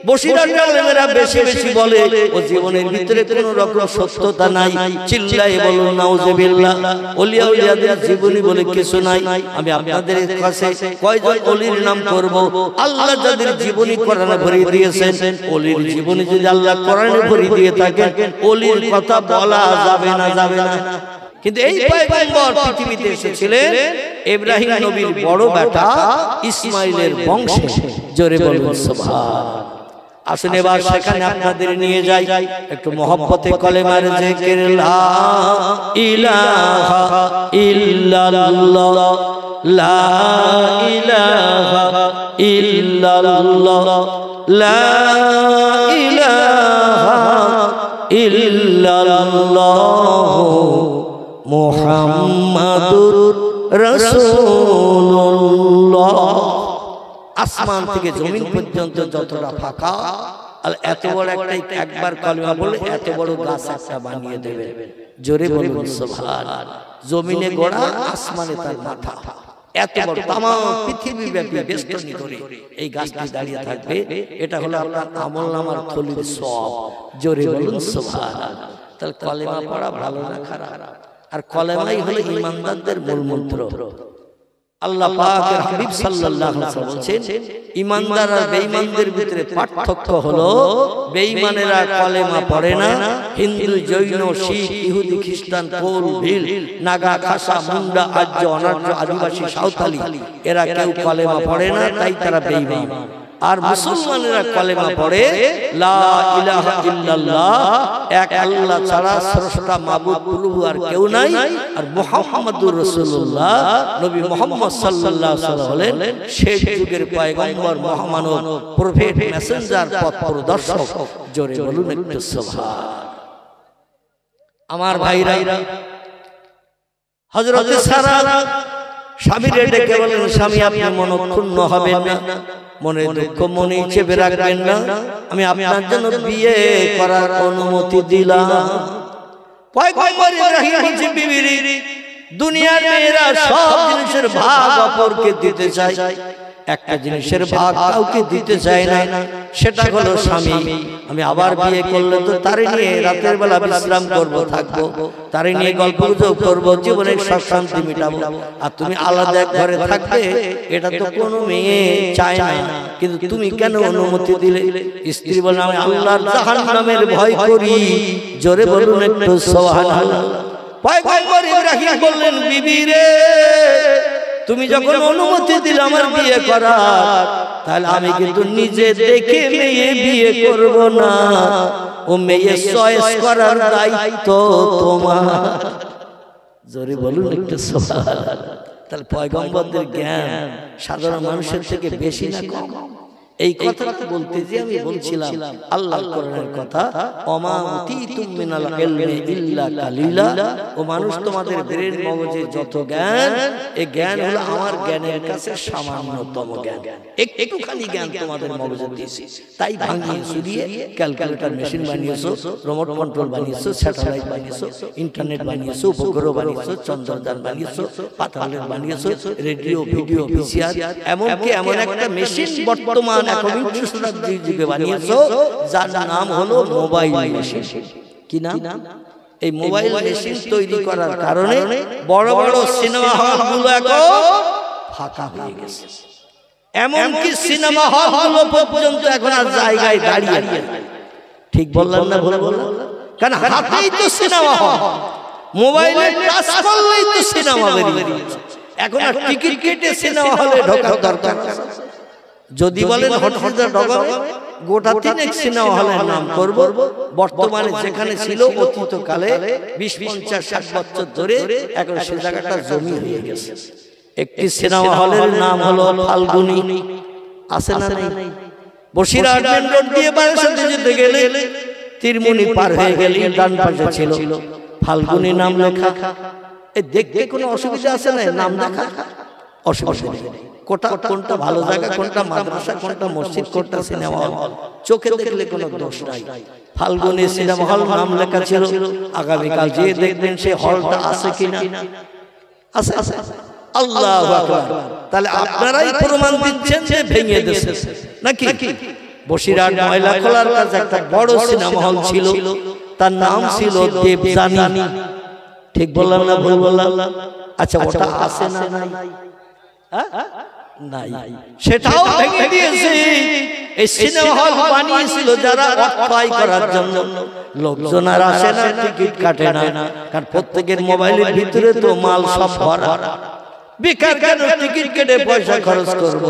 বসিরহাটের আলেমেরা বেশি বলে, ও জীবনের ভিতরে কোনো রকম সত্যতা নাই। চিল্লায়ে বলুন নাউজুবিল্লাহ। ওলিয়া উলিয়াদের জীবনী বলে কিছু নাই। আমি আপনাদের কাছে কয়জন ওলির নাম করব। আল্লাহ যাদের জীবনী কোরআনে ভরিয়ে দিয়েছেন, ওলির জীবনী যদি আল্লাহ কোরআনে ভরিয়ে দিয়ে থাকেন, ওলির কথা বলা যাবে না। কিন্তু এই পয়গম্বর পৃথিবীতে এসেছিলেন ইব্রাহিম নবীর বড় বেটা ইসমাইলের বংশে। জোরে বলুন সুবহানাল্লাহ। আসুন এবার সেখানে আপনাদের নিয়ে যাই। একটু মহব্বতে কলেমার জিকির, লা ইলাহা ইল্লাল্লাহ, লা ইলাহা ইল্লাল্লাহ, লা ইলাহা ইল্লাল্লাহ, মুহাম্মাদুর রাসূলুল্লাহ। আসমান থেকে জমিন পর্যন্ত যতটা ফাঁকা, আর এত বড় একবার কলেমা বলে এত বড় গাছ একটা বানিয়ে দেবে। জোরে বলুন সুবহানাল্লাহ। জমিনে গোড়া, আসমানে তার মাথা। এত বড় তাম পৃথিবী ব্যাপী বেষ্টনী করে এই গাছটি দাঁড়িয়ে থাকবে। এটা হলো আপনার আমলনামার থলির সওয়াব। জোরে বলুন সুবহানাল্লাহ। তাহলে কলেমা পড়া ভালো না খারাপ? আর কলেমাই হলো ঈমানদারদের মূল মন্ত্র। আল্লাহ পাকের হাবিব সাল্লাল্লাহু আলাইহি ওয়াসাল্লাম বলেছেন, ঈমানদার আর বেঈমানদের ভিতরে পার্থক্য হলো, বেঈমানেরা কলেমা পড়ে না। হিন্দু, জৈন, শিখ, ইহুদি, খ্রিস্টান, কোল, ভিল, নাগা, খাসা, মুন্ডা, আর্য, অনার্য, আদিবাসী, সাঁওতালি, এরা কেউ কলেমা পড়ে না, তাই তারা বেঈমান। আর মুসলমানেরা কলেমা পড়ে, লা ইলাহা ইল্লাল্লাহ, এক আল্লাহ ছাড়া স্রষ্টা মাবুদ প্রভু আর কেউ নাই, আর মুহাম্মাদুর রাসূলুল্লাহ, নবী মুহাম্মদ সাল্লাল্লাহু আলাইহি ওয়াসাল্লাম হলেন শেষ যুগের পয়গম্বর, মহামানব, প্রফেট, মেসেঞ্জার, পথ প্রদর্শক। জোরে বলুন একটু সুবহানাল্লাহ। আমার ভাইরা, হযরত সারা স্বামীরে ডেকে বলেন, স্বামী আপনি মনক্ষুণ্ণ হবেন না, মনে দুঃখ মনে চেপে রাখবেন না, আমি আপনার জন্য বিয়ে করার অনুমতি দিলাম। পয়গম্বর ইব্রাহিম বলছে, বিবি দুনিয়ার মেয়েরা সব জিনিসের ভাগ অপরকে দিতে চায়, একটা জিনিসের ভাগ কাউকে দিতে চায় না, সেটা হলো স্বামী। আমি আবার বিয়ে করলে তো তারে নিয়ে রাতের বেলা বিশ্রাম করব, থাকবো, তারে নিয়ে গল্প গুজব করবো, জীবনের সব শান্তি মিটাবো। আর তুমি আলাদা এক ঘরে থাকবে, এটা তো কোনো মেয়ে চায় না। কিন্তু তুমি কেন অনুমতি দিলে? স্ত্রী বলে আমি আল্লাহর জাহান্নামের ভয় করি। জোরে বলুন একটু সুবহানাল্লাহ। পয়গম্বর ইব্রাহিম বললেন, বিবি রে, তুমি যখন অনুমতি দিলে আমার বিয়ে করার, তাহলে আমি কিন্তু নিজে দেখে মেয়ে বিয়ে করব না, ও মেয়ে চয়েস করার দায়িত্ব তোমার। জোরে বলুন একটু সুবহানাল্লাহ। তাহলে পয়গম্বরদের জ্ঞান সাধারণ মানুষের থেকে বেশি না কম? এই কথাটা বলতে যে আমি বলছিলাম আল্লাহর কোরআনের কথা, ওমা উতীতুম মিনাল ইলমি ইল্লা কালিলা। ও মানুষ, তোমাদের ব্রেন মগজে যত জ্ঞান, এই জ্ঞান হলো আমার জ্ঞানের কাছে সামান্যতম জ্ঞান। একটুখানি জ্ঞান তোমাদের মগজে দিয়েছি, তাই ভাঙিয়ে চুরিয়ে ক্যালকুলেটর মেশিন বানিয়েছো, রিমোট কন্ট্রোল বানিয়েছো, স্যাটেলাইট বানিয়েছো, ইন্টারনেট বানিয়েছো, উপগ্রহ বানিয়েছো, চন্দ্রযান বানিয়েছো, পাতালের বানিয়েছো, রেডিও, ভিডিও, ভিসিআর, এমনকি এমন একটা মেশিন বর্তমান একবিংশ শতাব্দীর যুগে বানিয়েছো, যার নাম হলো মোবাইল মেশিন। কি নাম? এই মোবাইল মেশিন তৈরি করার কারণে বড় বড় সিনেমা হলগুলো এখন ফাঁকা হয়ে গেছে। এমনকি সিনেমা হলগুলো পর্যন্ত এখন আর জায়গায় দাঁড়িয়ে আছে। ঠিক বললাম না ভুল বললাম? কারণ হাতেই তো সিনেমা হল, মোবাইলে টাচ করলেই তো সিনেমা বেরিয়ে যাচ্ছে। এখন আর টিকিট কেটে সিনেমা হলে ঢোকার দরকার। যদি বলেন হঠাৎ ঢোকাবে, গোটা তিনেক সিনেমা হলের নাম করব। বর্তমানে যেখানে ছিল অতীতকালে 20, 50, 60 বছর ধরে এখন সে জায়গাটা জমি হয়ে গেছে। একটি সিনেমা হলের নাম হলো ফাল্গুনি। আছে না নাই? বসিরহাট মেন রোড দিয়ে বারাসাতে যেতে গেলে তিরমুনি পার হয়ে গেলে ডান পাশে ছিল ফাল্গুনি নাম লেখা। এই দেখতে কোনো অসুবিধা আছে না? নাম দেখা অসুবিধা নেই। কোনটা ভালো জায়গা, কোনটা মাদ্রাসা, কোনটা মসজিদ, কোনটা সিনেমা হল, চোখে দেখলে কোনো দোষ নাই। ফাল্গুনি সিনেমা হল নাম লেখা ছিল। আগামীকাল যে দেখবেন সে হলটা আছে কিনা। আছে, আছে। আল্লাহু আকবার। তাহলে আপনারাই প্রমাণ দিচ্ছেন যে ভেঙে দিয়েছে নাকি? বসিরহাট ময়লা খোলার কাছে একটা বড় সিনেমা হল ছিল, তার নাম ছিল দেবযানী। ঠিক বললাম না ভুল বললাম? আচ্ছা, ওটা আছে না নাই? নাই, সেটাও ভেঙে দিয়েছে। এই সিনেমা হল বানিয়েছিল যারা অর্থ আয় করার জন্য। লোকজন আর আসে না, টিকিট কাটে না, কারণ প্রত্যেকের মোবাইলের ভিতরে তো মাল সব ভরা। বেকার কেন টিকিট কেটে পয়সা খরচ করব?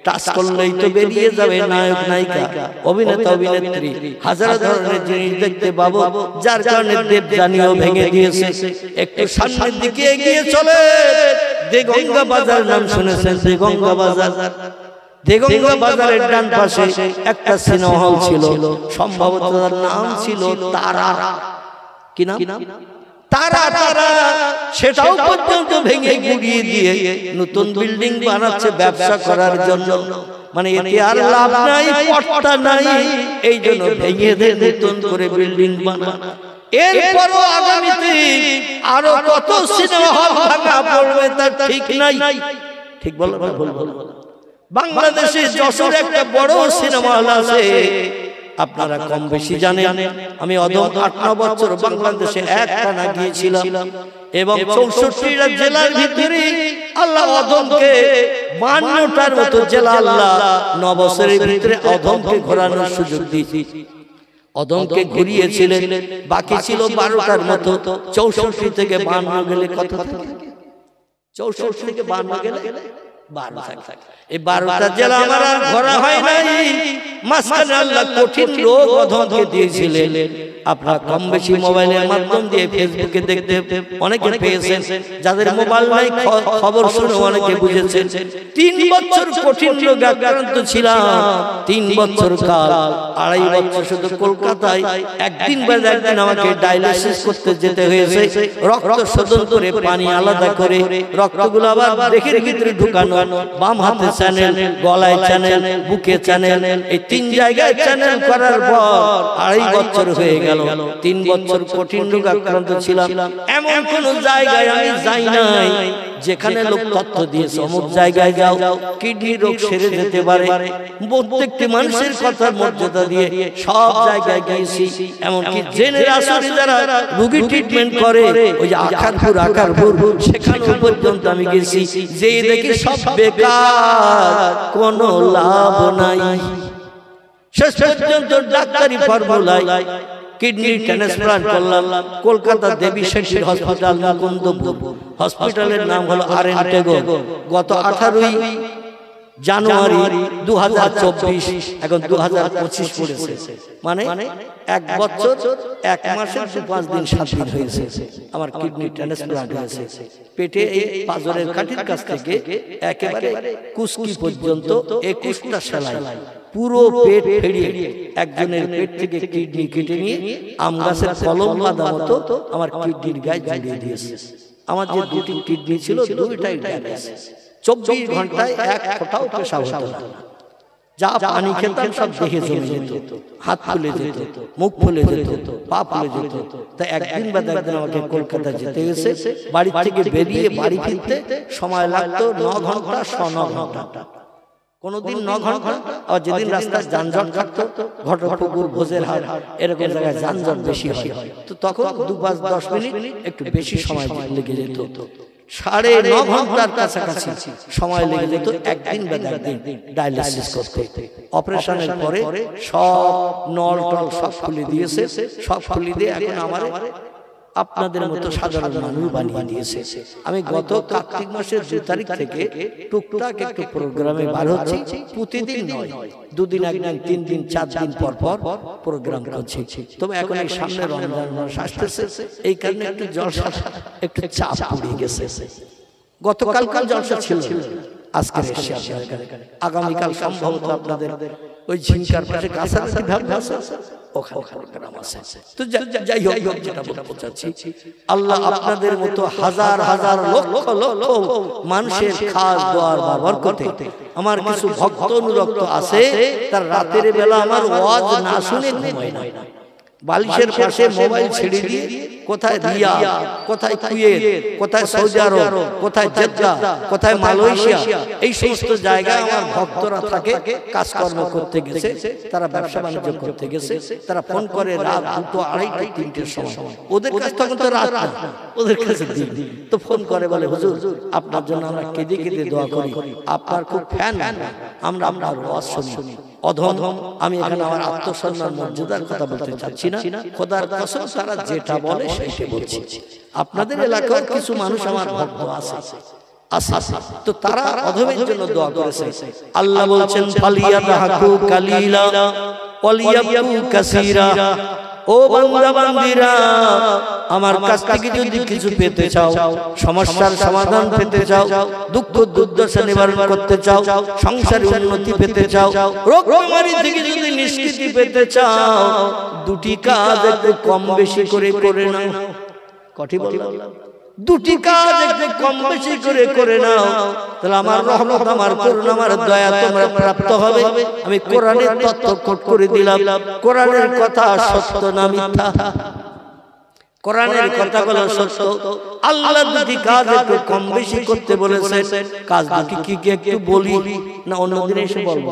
টাচ করলেই তো বেরিয়ে যাবে নায়ক নায়িকা, অভিনেতা অভিনেত্রী, হাজার ধরনের জিনিস দেখতে পাবো। যার কারণে দেবযানীও ভেঙে দিয়েছে। একটু সামনের দিকে এগিয়ে চলে, দেগঙ্গা বাজার নাম শুনেছেন? দেগঙ্গা বাজার, দেগঙ্গা বাজারের ডান পাশে একটা সিনেমা হল ছিল, সম্ভবত তার নাম ছিল তারা। কি নাম? তারা। তারা সেটাও পর্যন্ত ভেঙে গুড়িয়ে দিয়ে নতুন বিল্ডিং বানাচ্ছে ব্যবসা করার জন্য। মানে এতে আর লাভ নাই, পট্টা নাই, এই জন্য ভেঙে দিয়ে নতুন করে বিল্ডিং বানায়। এরপরও আগামীতে আরো কত সিনেমা হল ভাঙা পড়বে তার ঠিক নাই। ঠিক বল না ভুল বল? বাংলাদেশে যশোর একটা বড় সিনেমা হল আছে, আপনারা কম বেশি জানেন। আমি অদম 8-9 বছর বাংলাদেশে একটানা গিয়েছিলাম, এবং 64টা জেলার ভিতরে আল্লাহ অদমকে 52টার মতো জেলা আল্লাহ 9 বছরের ভিতরে অদমকে ঘোরানোর সুযোগ দিয়েছি। অদমকে ঘুরিয়েছিলেন, বাকি ছিল 12টার মতো। 64 থেকে 52 গেলে কত থাকে? 64 থেকে 52 গেলে 12 থাকে। এই 12টা জেলা আমার আর ঘোরা হয় নাই। মাঝখানে আল্লাহ কঠিন রোগ অদমকে দিয়েছিলেন। আপনারা কম বেশি মোবাইলের মাধ্যম দিয়ে ফেসবুকে দেখতে অনেকে পেয়েছেন, যাদের মোবাইল নাই খবর শুনে অনেকে বুঝেছেন। 3 বছর কঠিন রোগে আক্রান্ত ছিলাম। 3 বছর কাল, 2.5 বছর শুধু কলকাতায় একদিন বাদ একদিন আমাকে ডায়ালিসিস করতে যেতে হয়েছে। রক্ত শোধন করে পানি আলাদা করে রক্তগুলো আবার দেহের ভিতরে ঢুকানো, বাম হাতে চ্যানেল, গলায় চ্যানেল, বুকে চ্যানেল, এই 3 জায়গায় চ্যানেল করার পর 2.5 বছর হয়ে গেল। গেল। 3 বছর কঠিন রোগ আক্রান্ত ছিলাম। এমন কোন জায়গায় আমি যাই নাই যেখানে লোক তথ্য দিয়েছে অমুক জায়গায় যাও কিডনি রোগ সেরে যেতে পারে। প্রত্যেকটি মানুষের কথার মর্যাদা দিয়ে সব জায়গায় গিয়েছি। এমনকি জেনারেশনে যারা রোগী ট্রিটমেন্ট করে ওই যে আকারপুর সেখানে পর্যন্ত আমি গেছি, যে দেখি সব বেকার, কোনো লাভ নাই। শেষ পর্যন্ত ডাক্তারি ফর্মুলায় কিডনি ট্রান্সপ্লান্ট করলাম কলকাতা দেবী শেঠী হসপিটাল, মুকুন্দপুর। হসপিটালের নাম হলো আরএনটেগো। গত 18 জানুয়ারি 2024, এখন 2025 পড়েছে, মানে 1 বছর 1 মাসের 5 দিন 7 দিন হয়েছে আমার কিডনি ট্রান্সপ্লান্ট হয়েছে। পেটে এই পাঁজরের কাঠির কাছ থেকে একেবারে কুস্কি পর্যন্ত 21টা সেলাই, পুরো পেট ফেড়িয়ে একজনের পেট থেকে কিডনি কেটে নিয়ে আম গাছের কলম বাঁধা মতো আমার কিডনির গায়ে ঝুলিয়ে দিয়েছে। আমার যে 2টি কিডনি ছিল 2টাই ড্যামেজ। 24 ঘন্টায় 1 ফোঁটাও পেশাব হতো না। যা পানি খেতাম সব দেহে জমে যেত, হাত ফুলে যেত, মুখ ফুলে যেত, পা ফুলে যেত। তাই একদিন বাদ একদিন আমাকে কলকাতা যেতে হয়েছে। বাড়ি থেকে বেরিয়ে বাড়ি ফিরতে সময় লাগতো 9 ঘন্টা, 9 ঘন্টা। কোনদিন 9 ঘন্টা, আর যেদিন রাস্তায় যানজট থাকতো, ঘটপুকুর, ভোজের হাট, এরকম জায়গায় যানজট বেশি হয়, তো তখন 2-5-10 মিনিট একটু বেশি সময় লেগে যেত। 9.5 ঘন্টার কাছাকাছি সময় লেগে যেত একদিন বা একদিন ডায়ালিসিস করতে। অপারেশনের পরে সব নল টল সব খুলে দিয়েছে, সব খুলে দিয়ে এখন আমার আপনাদের মতো সাধারণ মানুষ বানিয়ে দিয়েছে। আমি গত কার্তিক মাসের 2 তারিখ থেকে টুকটাক একটু প্রোগ্রামে বার হচ্ছি। প্রতিদিন নয়, 2 দিন, 1 দিন, 3 দিন, 4 দিন পর পর প্রোগ্রাম করছি। তবে এখন এই সামনে রমজান মাস আসতেছে, এই কারণে একটু জলসা, একটু চাপ পড়ে গেছে। গতকাল জলসা ছিল, আজকে এসে আগামীকাল সম্ভবত আপনাদের ওই ঝিঙ্কার পাশে কাছাকাছি ভাবছে ওখানে প্রোগ্রাম আছে। তো যাই হোক, যেটা বলতে চাচ্ছি, আল্লাহ আপনাদের মতো হাজার হাজার লক্ষ লক্ষ মানুষের খাস দোয়ার বরকতে আমার কিছু ভক্ত অনুরক্ত আছে, তার রাতের বেলা আমার ওয়াজ না শুনে ঘুমায় না। বালিশের পাশে মোবাইল ছেড়ে দিয়ে কোথায় রিয়াদ, কোথায় কুয়েত, কোথায় সৌদি আরব, কোথায় জেদ্দা, কোথায় মালয়েশিয়া, এই সমস্ত জায়গায় আমার ভক্তরা থাকে, কাজকর্ম করতে গেছে, তারা ব্যবসা বাণিজ্য করতে গেছে। তারা ফোন করে রাত 2, 2:30, 3টের সময়। ওদের কাছে তখন তো রাত না, ওদের কাছে দিন। তো ফোন করে বলে, হুজুর আপনার জন্য আমরা কেঁদে কেঁদে দোয়া করি, আপনার খুব ফ্যান, আমরা আপনার ওয়াজ শুনি। অধম আমি এখানে আমার আত্মসম্মান মর্যাদার কথা বলতে চাচ্ছি না, খোদার কসম তারা যেটা বলে সেইটা বলছি। আপনাদের এলাকার কিছু মানুষ আমার ভক্ত আছে, তো তারা অধমের জন্য দোয়া করেছে। আল্লাহ বলছেন ফালিয়াদাহু কালিলা ওয়ালিয়াবকু কাসীরা। ও বান্দা বান্দীরা, আমার কাছ থেকে যদি কিছু পেতে চাও, সমস্যার সমাধান পেতে চাও, দুঃখ দুর্দশা নিবারণ করতে চাও, সংসারে উন্নতি পেতে চাও, রোগ বেমারি থেকে যদি নিষ্কৃতি পেতে চাও, 2টি কাজ একটু কম বেশি করে করে নাও। কটি বললাম? 2টি কাজ একটু কম বেশি করে নাও, তাহলে আমার রহমত, আমার করুণা, আমার দয়া তোমরা প্রাপ্ত হবে। আমি কোরআনের তত্ত্ব কোট করে দিলাম। কোরআনের কথা সত্য না মিথ্যা? কোরআনের কথাগুলো সত্য। আল্লাহ 2টি কাজ একটু কম বেশি করতে বলেছেন। কাজ দুটি কি কি একটু বলি না অন্যদিন এসে বলবো?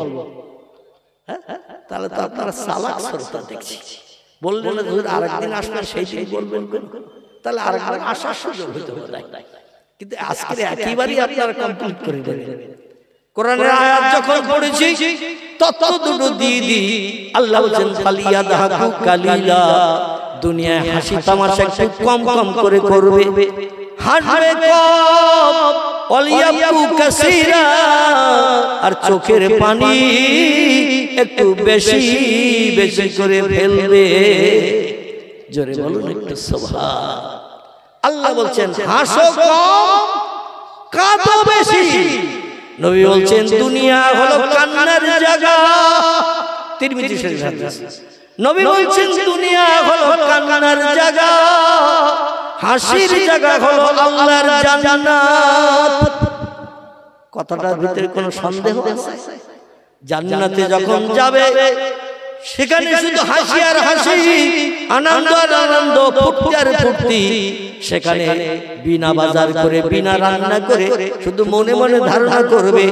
হ্যাঁ, তাহলে তো আপনারা চালাক শ্রোতা দেখছি। বললেন না হুজুর আরেকদিন আসলে সেই দিন বলবেন, তাহলে আরেকবার আসার সুযোগ হতে পারে। কিন্তু আজকে একেবারেই আপনারা কমপ্লিট করে দেবেন। কোরআনের আয়াত যখন পড়েছি তত দুটো দিয়ে দিই। আল্লাহ বলেন ফালিয়াদাহু কালিলা, দুনিয়ায় হাসি তামাশা একটু কম কম করে করবে, হাসবে কম, ওয়ালিয়াবকু কাসীরা, আর চোখের পানি একটু বেশি বেশি করে ফেলবে। জোরে বলুন একটু সুবহান। আল্লাহ বলছেন হাসো কম, কাঁদো বেশি। নবী বলছেন দুনিয়া হলো কান্নার জায়গা। তিরমিজি শরীফ হাদিস। নবী বলছেন দুনিয়া হলো কান্নার জায়গা, হাসির জায়গা হলো আল্লাহর জান্নাত। কথাটার ভিতরে কোনো সন্দেহ আছে? জান্নাতে যখন যাবে সেখানে শুধু হাসি আর হাসি, আনন্দ আর আনন্দ, ফুর্তি আর ফুর্তি। সেখানে বিনা বাজার করে, বিনা রান্না করে, শুধু মনে মনে ধারণা করবে,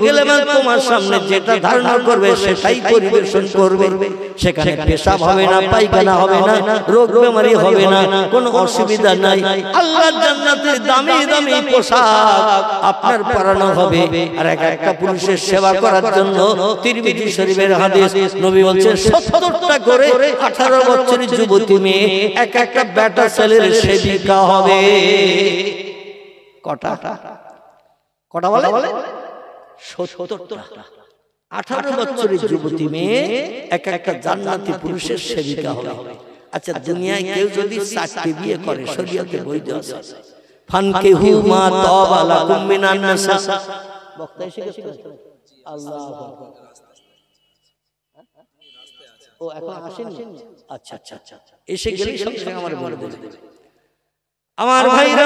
গেলে তোমার সামনে যেটা ধারণা করবে সেটাই পরিবেশন করবে। সেখানে পেশাব হবে না, পায়খানা হবে না, রোগ বেমারি হবে না, কোনো অসুবিধা নাই। আল্লাহর জান্নাতের দামি দামি পোশাক আপনার পরানো হবে। আর একটা পুরুষের সেবা করার জন্য তিরমিজি শরীফের হাদিস, নবী বলছেন 70টা করে 18 বছরের যুবতী মেয়ে একটা বেটা ছেলের সেবিকা হবে। কটা কটা বলে? 70টা। 18 বছরের যুবতী মেয়ে একটা জান্নাতি পুরুষের সেবিকা হবে। আচ্ছা, দুনিয়ায় কেউ যদি 4টি বিয়ে করে, শরীয়তে বৈধ আছে। ফানকিহু মা তাবা লাকুম মিনান নিসা। বক্তা এসে গেছে? আল্লাহু আকবার। ও এখন আসেননি? আচ্ছা আচ্ছা আচ্ছা, এসে গেলেই সঙ্গে সঙ্গে আমার বলে দেবে। আমার ভাইরা,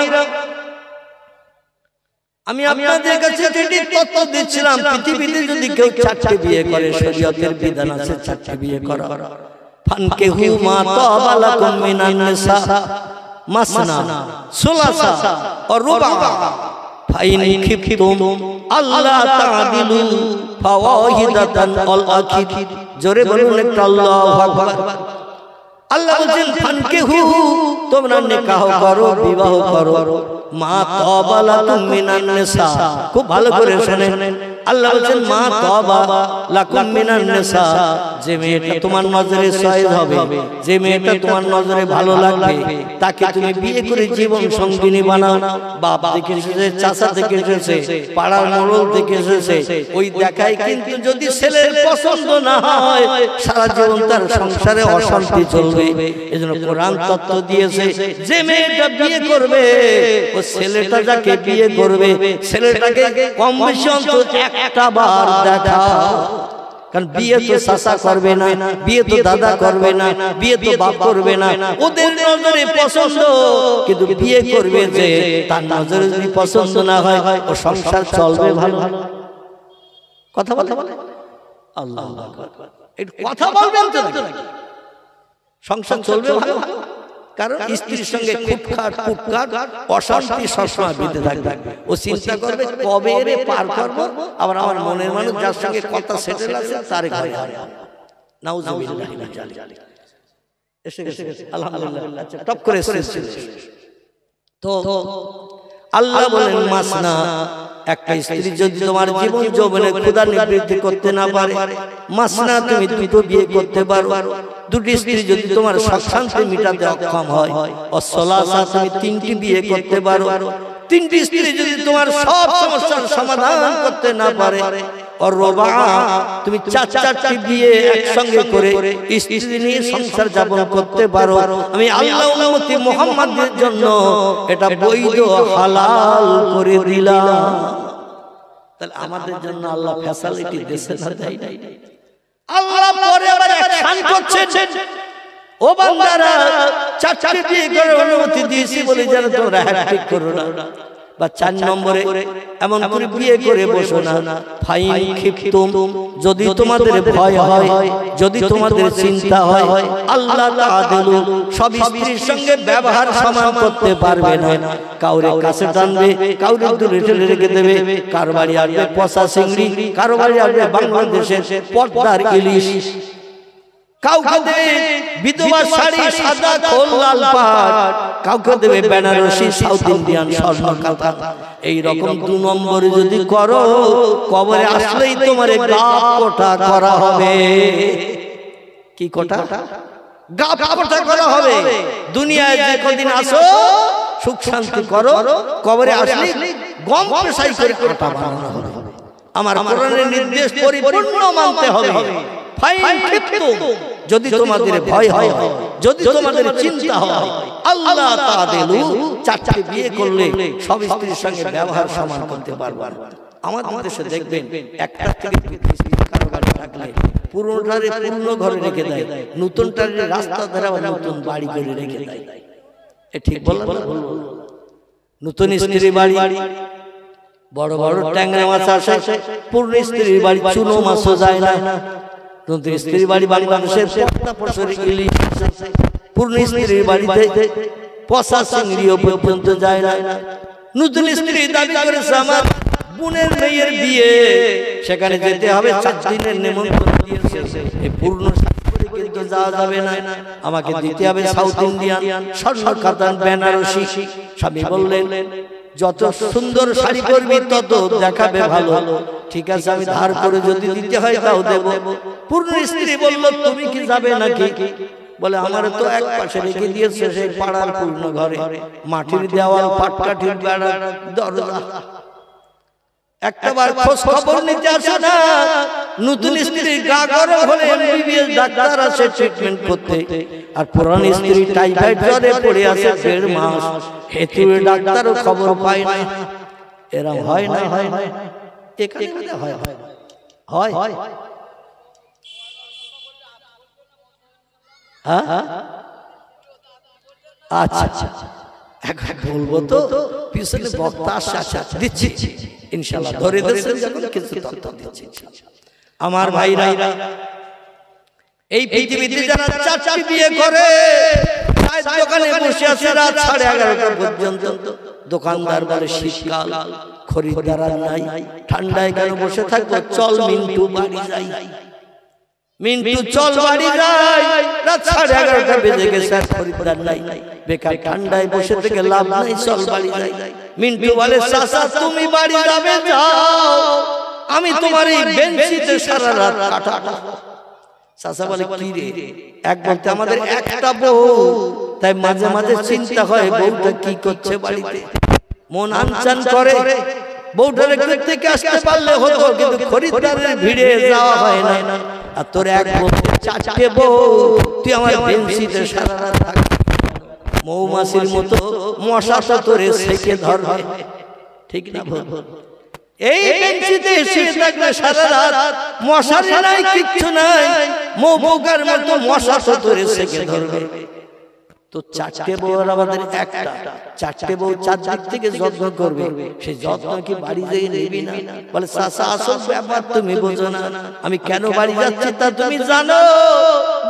আমি আপনাদের কাছে যেটি তথ্য দিচ্ছিলাম, পৃথিবীতে যদি কেউ 4টি বিয়ে করে, শরীয়তের বিধান আছে 4টি বিয়ে করা। ফানকিহু মা তাবা লাকুম মিনান নিসা মাসনা সুলাসা ওয়া রুবা ফাইন খিফতুম আল্লাহ তা'দিলু ফাওয়াহিদাতান আল আখির। জোরে বলুন একটা আল্লাহু আকবার। আল্লাহ বলেন ফানকিহু, তোমরা নিকাহ করো, বিবাহ করো, মা তাবা লাকুম মিনান নিসা। খুব ভালো করে শুনেন, আল্লাহ বলেন মা তাবা লাকুম মিনান নিসা, যে মেয়েটা তোমার নজরে সয়েদ হবে, যে মেয়েটা তোমার নজরে ভালো লাগবে, তাকে তুমি বিয়ে করে জীবন সঙ্গিনী বানাও। বাপ থেকে এসেছে, চাচা থেকে এসেছে, পাড়ার মোড়ল থেকে এসেছে, ওই দেখায় কিন্তু যদি ছেলের পছন্দ না হয়, সারা জীবন তার সংসারে অশান্তি চলবে। এজন্য কোরআন তত্ত্ব দিয়েছে, যে মেয়েটা বিয়ে করবে, ও ছেলেটা যাকে বিয়ে করবে, ছেলেটাকে কম বেশি অন্তত একটা বার দেখাও। কারণ বিয়ে তো চাচা করবে না, বিয়ে তো দাদা করবে না, বিয়ে তো বাপ করবে না, ওদের নজরে পছন্দ। কিন্তু বিয়ে করবে যে, তার নজরে যদি পছন্দ না হয়, ও সংসার চলবে ভালো? কথা বলে আল্লাহু আকবার। একটু কথা বলবেন তো নাকি? সংসার চলবে ভালো? কারণ স্ত্রীর সঙ্গে খুটখাট কুটখাট অশান্তি সবসময় বেঁধে থাকবে। ও চিন্তা করবে কবে রে পার করবো, আবার আমার মনের মানুষ যার সঙ্গে কথা সেটেল আছে তার ঘরে নাউজুবিল্লাহ। এসে গেছে আলহামদুলিল্লাহ। আচ্ছা, টপ করে এসেছে। তো আল্লাহ বলেন মাসনা, একটা স্ত্রী যদি তোমার জীবন যৌবনে ক্ষুধা নিবৃত্তি করতে না পারে, মাসনা তুমি দুটো বিয়ে করতে পারো। দুটি স্ত্রী যদি তোমার সুখ শান্তি মিটাতে অক্ষম হয়, অসলাসা তুমি 3টি বিয়ে করতে পারো। 3টি স্ত্রী যদি তোমার সব সমস্যার সমাধান করতে না পারে, আর রবা তুমি 4টি বিয়ে একসঙ্গে করে স্ত্রী নিয়ে সংসার যাপন করতে পারো। আমি আল্লাহ উম্মতি মুহাম্মাদের জন্য এটা বৈধ হালাল করে দিলাম। তাহলে আমাদের জন্য আল্লাহ ফ্যাসিলিটি দিয়েছে না, তাই না? আল্লাহ পরে আবার অ্যাকশন করছেন, ও বান্দারা 4টি বিয়ে করার অনুমতি দিয়েছি বলে যেন তোমরা হ্যাট্রিক করো না, বা 4 নম্বরে এমন করে বিয়ে করে বসো না। ফাইন খিফতুম, যদি তোমাদের ভয় হয়, যদি তোমাদের চিন্তা হয়, আল্লাহ তাআদিলু, সব স্ত্রীর সঙ্গে ব্যবহার সমান করতে পারবে না। কাউরে কাছে টানবে, কাউরে দূরে ঠেলে রেখে দেবে। কারো বাড়ি আসবে পচা চিংড়ি, কারো বাড়ি আসবে বাংলাদেশের পর্দার ইলিশ, কাউকে দেবে বিধবা শাড়ি সাদা খোল লাল পাট, কাউকে দেবে বেনারসি সাউথ ইন্ডিয়ান স্বর্ণ কাঁথা। এইরকম 2 নম্বরে যদি করো, কবরে আসলেই তোমার গাপ কোটা করা হবে। কি কোটা? গাপ কোটা করা হবে। দুনিয়ায় যে কদিন আসো সুখ শান্তি করো, কবরে আসলে গম পেশাই করে আটা বানানো হবে। আমার কোরআনের নির্দেশ পরিপূর্ণ মানতে হবে। ফাইন খিফতুম, যদি তোমাদের ভয় হয়, যদি তোমাদের চিন্তা হয়, আল্লাহ তাআদিলু, 4টি বিয়ে করলে সব স্ত্রীর সঙ্গে ব্যবহার সমান করতে পারবে। আমাদের দেশে দেখবেন একটা থেকে কারো বাড়ি থাকলে পুরোটারে পুরনো ঘরে রেখে দেয়, নতুনটারে রাস্তা ধারে নতুন বাড়ি করে রেখে দেয়। এ ঠিক বললাম না? নতুন স্ত্রীর বাড়ি বড় বড় ট্যাংরা মাছ আসে, পুরনো স্ত্রীর বাড়ি চুনো মাছও যায় না। নতুন স্ত্রীর বাড়ি বাংলাদেশের পূর্ণ স্ত্রীর বাড়িতে পচা চিংড়িও পর্যন্ত যায় না। নতুন স্ত্রী দাবি করেছে আমার বোনের মেয়ের বিয়ে, সেখানে যেতে হবে, 4 দিনের নেমন্তন্ন দিয়েছে, এই পূর্ণ কিন্তু যাওয়া যাবে না, আমাকে দিতে হবে সাউথ ইন্ডিয়ান স্বর্ণ কাতান বেনারসি। স্বামী বললেন যত সুন্দর শাড়ি পরবি তত দেখাবে ভালো, ঠিক আছে আমি ধার করে যদি দিতে হয় তাও দেব। পূর্ণ স্ত্রী বলল তুমি কি যাবে নাকি? বলে আমার তো এক পাশে রেখে দিয়েছে সেই পাড়ার পূর্ণ ঘরে, মাটির দেওয়াল, পাটকাঠির বেড়া, দরজা, একটাবার খোঁজ খবর নিতে আসে না। নতুন স্ত্রী গা গরম হলে এমবিবিএস ডাক্তার আসে ট্রিটমেন্ট করতে, আর পুরান স্ত্রী টাইফয়েড জ্বরে পড়ে আছে 1.5 মাস, হেতুরে ডাক্তারও খবর পায় না। এরকম হয় না? এখানে হয় হয় হয়। আচ্ছা এখন বলবো তো, পিছনে বক্তা আসছে, দিচ্ছি ইনশাআল্লাহ, ধরে দিচ্ছেন যখন কিছু তথ্য দিচ্ছি। আমার ভাইরা, এই পৃথিবীতে যারা 4টি বিয়ে করে, দোকানে বসে আছে রাত 11:30 পর্যন্ত, দোকানদার বলে শীতকাল, খরিদ্দার নাই, ঠান্ডায় কেন বসে থাকবো, চল মিন্টু বাড়ি যাই, মিন্টু চল বাড়ি যাই, রাত 11:30 বেজে গেছে, খরিদ্দার নাই, বেকার ঠান্ডায় বসে থেকে লাভ নাই, চল বাড়ি যাই। মিন্টু বলে চাচা তুমি বাড়ি যাবে যাও, আমি তোমার এই বেঞ্চিতে সারা রাত কাটাবো। চাচা বলে কি রে, এক বলতে আমাদের একটা বউ, তাই মাঝে মাঝে চিন্তা হয় বউটা কি করছে বাড়িতে, মন আনচান করে, বউটার একটু থেকে আসতে পারলে হতো, কিন্তু খরিদ্দারের ভিড়ে যাওয়া হয় না। আর তোর এক বলতে 4টে বউ, তুই আমার বেঞ্চিতে সারা রাত থাকবি, মৌমাছির মতো মশাটা তোরে সেকে ধরবে, ঠিক না? এই বেঞ্চিতে শুয়ে থাকলে সারা রাত, মশারি নাই, কিচ্ছু নাই, মৌ পোকার মতো মশা তোরে সেকে ধরবে। তো 4টে বউ আর আমাদের একটা, 4টে বউ 4 দিক থেকে যত্ন করবে, সেই যত্ন কি বাড়ি যেয়ে নিবি না? বলে চাচা আসল ব্যাপার তুমি বোঝো না, আমি কেন বাড়ি যাচ্ছি তা তুমি জানো?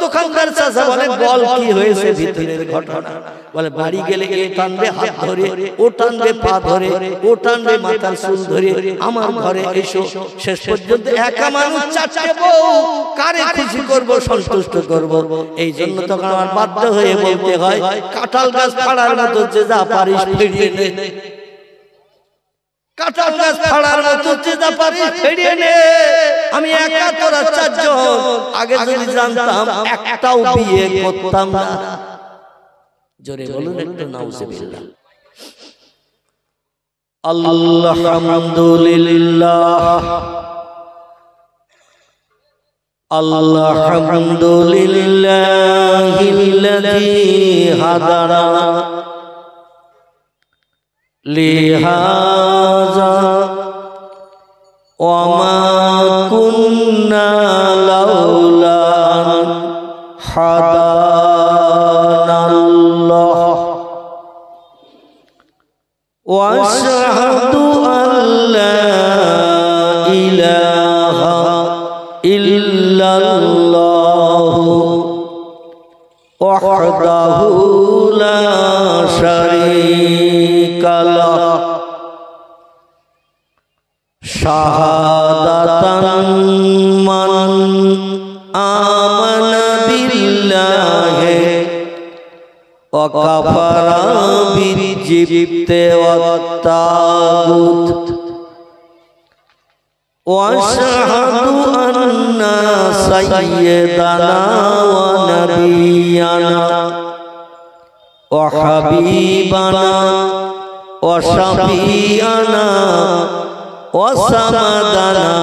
দোকানদার চাচা বলে বল কি হয়েছে ভিতরের ঘটনা? বলে বাড়ি গেলে এ টানবে হাত ধরে, ও টানবে পা ধরে, ও টানবে মাথার চুল ধরে, আমার ঘরে এসো। শেষ পর্যন্ত একা মানুষ 4টে বউ, কারে খুশি করব, সন্তুষ্ট করব? এই জন্য তখন আমার বাধ্য হয়ে বলতে হয় কাঁঠাল গাছ ফাড়ার মতো যে যা পারিস ফিরিয়ে নে, কাঁঠাল গাছ ফাড়ার মতো যে যা পারিস ফিরিয়ে নে। আমি একা, তোরা 4 জন, আগে যদি জানতাম একটাও বিয়ে করতাম না। জোরে বলুন একটু নাউজুবিল্লাহ। আলহামদুলিল্লাহ, আলহামদুলিল্লাহিল্লাযী হাদানা লিহাযা ওয়া মা কুন্না লাউলা হাদানাল্লাহ ওয়া আশহাদু আল্লা ইলাহা ইল্লাল্লাহু ওয়াহদাহু লা শারীকা লাহু শাহাদাতান মান আমানা বিল্লাহি ওয়া কাফারা বিজিবতি ওয়াত তাগুত واشهد ان سيدنا ونبينا وحبيبنا وشفيعنا وسندنا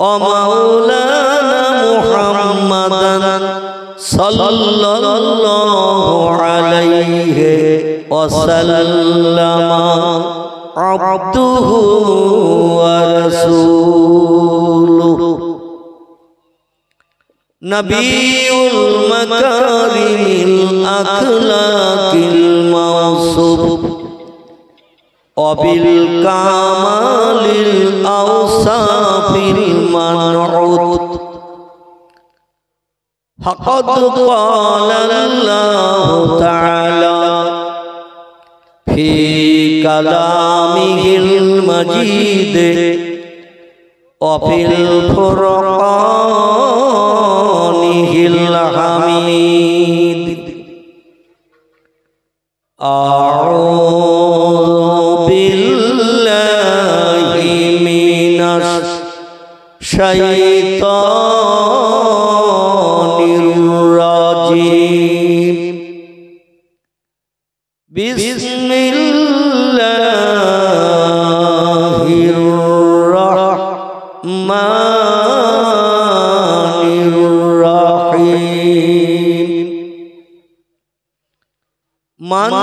ومولانا محمدا صلى الله عليه وسلم عبده ورسوله نبي المكارم الأخلاق الموصوف وبالكمال الأوصاف المنعوت فقد قال الله تعالى في كلامه المجيد وفي الفرقانه الحميد أعوذ بالله من الشيطان الرجيم بسم الله الرحمن الرحيم من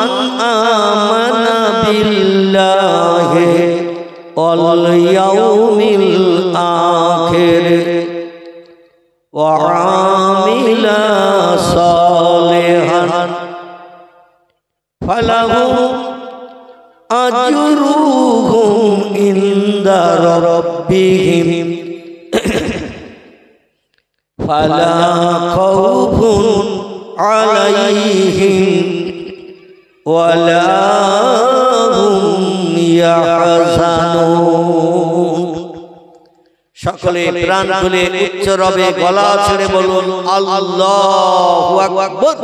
آمن بالله واليوم الآخر وعمل صالحا فلهم أجرهم عند ربهم فلا خوف عليهم ولا هم يحزنون সকলে প্রাণ খুলে উচ্চ রবে গলা ছেড়ে বলুন আল্লাহু আকবার।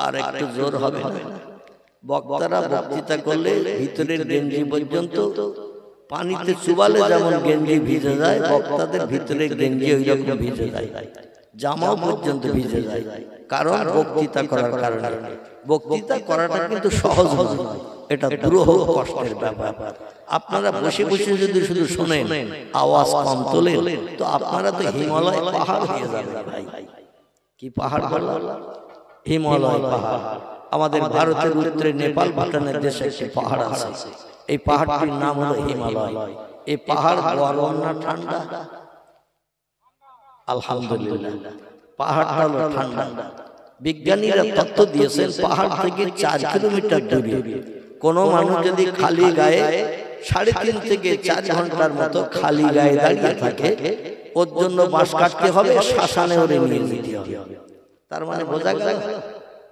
আর একটু জোর হবে না? বক্তারা বক্তৃতা করলে ভিতরের গেঞ্জি পর্যন্ত পানিতে চুবালে যেমন গেঞ্জি ভিজে যায়, বক্তাদের ভিতরের গেঞ্জি ওই রকম ভিজে যায়, জামাও পর্যন্ত ভিজে যায়। কারণ বক্তৃতা করার কারণে। বক্তৃতা করাটা কিন্তু সহজ নয়, এটা দুরূহ কষ্টের ব্যাপার। আপনারা বসে বসে যদি শুধু শুনেন, আওয়াজ কম তোলেন, তো আপনারা তো হিমালয় পাহাড় হয়ে যাবেন ভাই। কি পাহাড় বললাম? হিমালয় পাহাড়। আমাদের ভারতের উত্তরে নেপাল ভুটানের দেশে একটি পাহাড় আছে, এই পাহাড়টির নাম হলো হিমালয়। এই পাহাড় গরম না ঠান্ডা? আলহামদুলিল্লাহ, পাহাড়টা হলো ঠান্ডা। বিজ্ঞানীরা তথ্য দিয়েছেন পাহাড় থেকে 4 কিলোমিটার দূরে কোন মানুষ যদি খালি গায়ে 3.5 থেকে 4 ঘন্টার মতো খালি গায়ে দাঁড়িয়ে থাকে, ওর জন্য বাঁশ কাটতে হবে, শ্মশানে ওরে নিয়ে যেতে হবে। তার মানে বোঝা গেল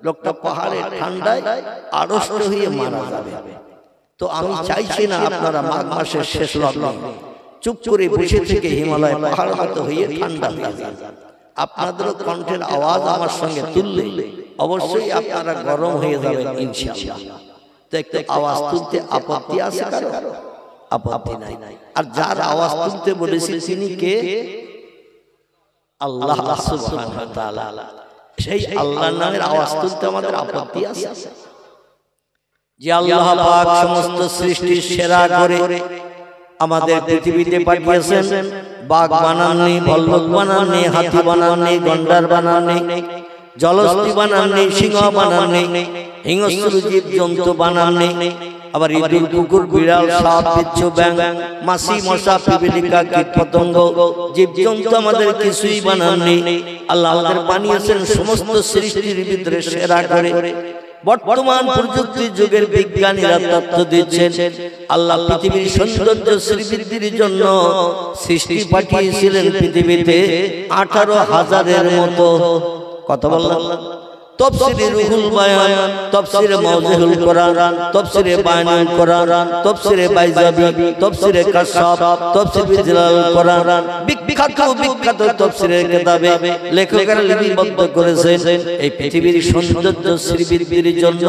লোকটা পাহাড়ে ঠান্ডায় আড়ষ্ট হয়ে মারা যাবে। তো আমি চাইছি না আপনারা মাঘ মাসের শেষ লগ্নে চুপ করে বসে থেকে হিমালয় পাহাড় মতো হয়ে ঠান্ডা হয়ে যান। আপনাদেরও কণ্ঠের আওয়াজ আমার সঙ্গে তুললে অবশ্যই আপনারা গরম হয়ে যাবেন ইনশাআল্লাহ। তো একটু আওয়াজ তুলতে আপত্তি আছে কারো? আপত্তি নাই। আর যার আওয়াজ তুলতে বলেছি তিনি কে? আল্লাহ সুবহানাহু ওয়া তাআলা। সেই আল্লাহর নামের আওয়াজ তুলতে আমাদের আপত্তি আছে? যে আল্লাহ পাক সমস্ত সৃষ্টির সেরা করে আমাদের পৃথিবীতে পাঠিয়েছেন। বাঘ বানাননি, ভল্লুক বানাননি, হাতি বানাননি, গন্ডার বানাননি, জলস্থি বানাননি, সিংহ বানাননি, হিংস্র জীব জন্তু বানাননি, আবার ইঁদুর, কুকুর, বিড়াল, সাপ, বিচ্ছু, ব্যাঙ, মাছি, মশা, পিপীলিকা, কীট পতঙ্গ, জীব জন্তু আমাদের কিছুই বানাননি। আল্লাহ আমাদের বানিয়েছেন সমস্ত সৃষ্টির ভিতরে সেরা করে। বর্তমান প্রযুক্তি যুগের বিজ্ঞানীরা তথ্য দিচ্ছেন আল্লাহ পৃথিবীর সৌন্দর্য শ্রীবৃদ্ধির জন্য সৃষ্টি পাঠিয়েছিলেন পৃথিবীতে 18,000-এর মতো। কত বললাম? তফসিরে রুহুল বায়ান, তফসিরে মাওজুহুল কোরআন, তফসিরে বায়ানুল কোরআন, তফসিরে বাইজাবি, তফসিরে কাশফ, তফসিরে জালাল কোরআন, বিখ্যাত তফসিরের কিতাবে লেখকেরা লিপিবদ্ধ করেছেন এই পৃথিবীর সৌন্দর্য শ্রীবৃদ্ধির জন্য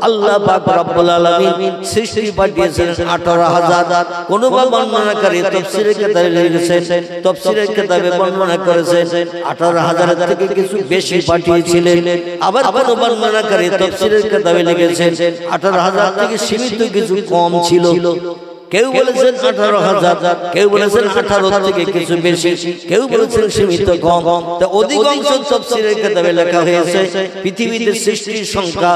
আল্লাহ পাক রব্বুল আলামিন সৃষ্টি পাঠিয়েছেন 18,000। কোন বর্ণনাকারী তফসিরের কিতাবে লিখেছেন, তফসিরের কিতাবে বর্ণনা করেছেন 18,000 থেকে কিছু বেশি পাঠিয়েছিলেন। আবার কোন বর্ণনাকারী তফসিরের কিতাবে লিখেছেন 18,000 থেকে সীমিত কিছু কম ছিল। কেউ বলেছেন 18,000, কেউ বলেছেন 18 থেকে কিছু বেশি, কেউ বলেছেন সীমিত কম। তো অধিকাংশ তফসিরের কিতাবে লেখা হয়েছে পৃথিবীতে সৃষ্টির সংখ্যা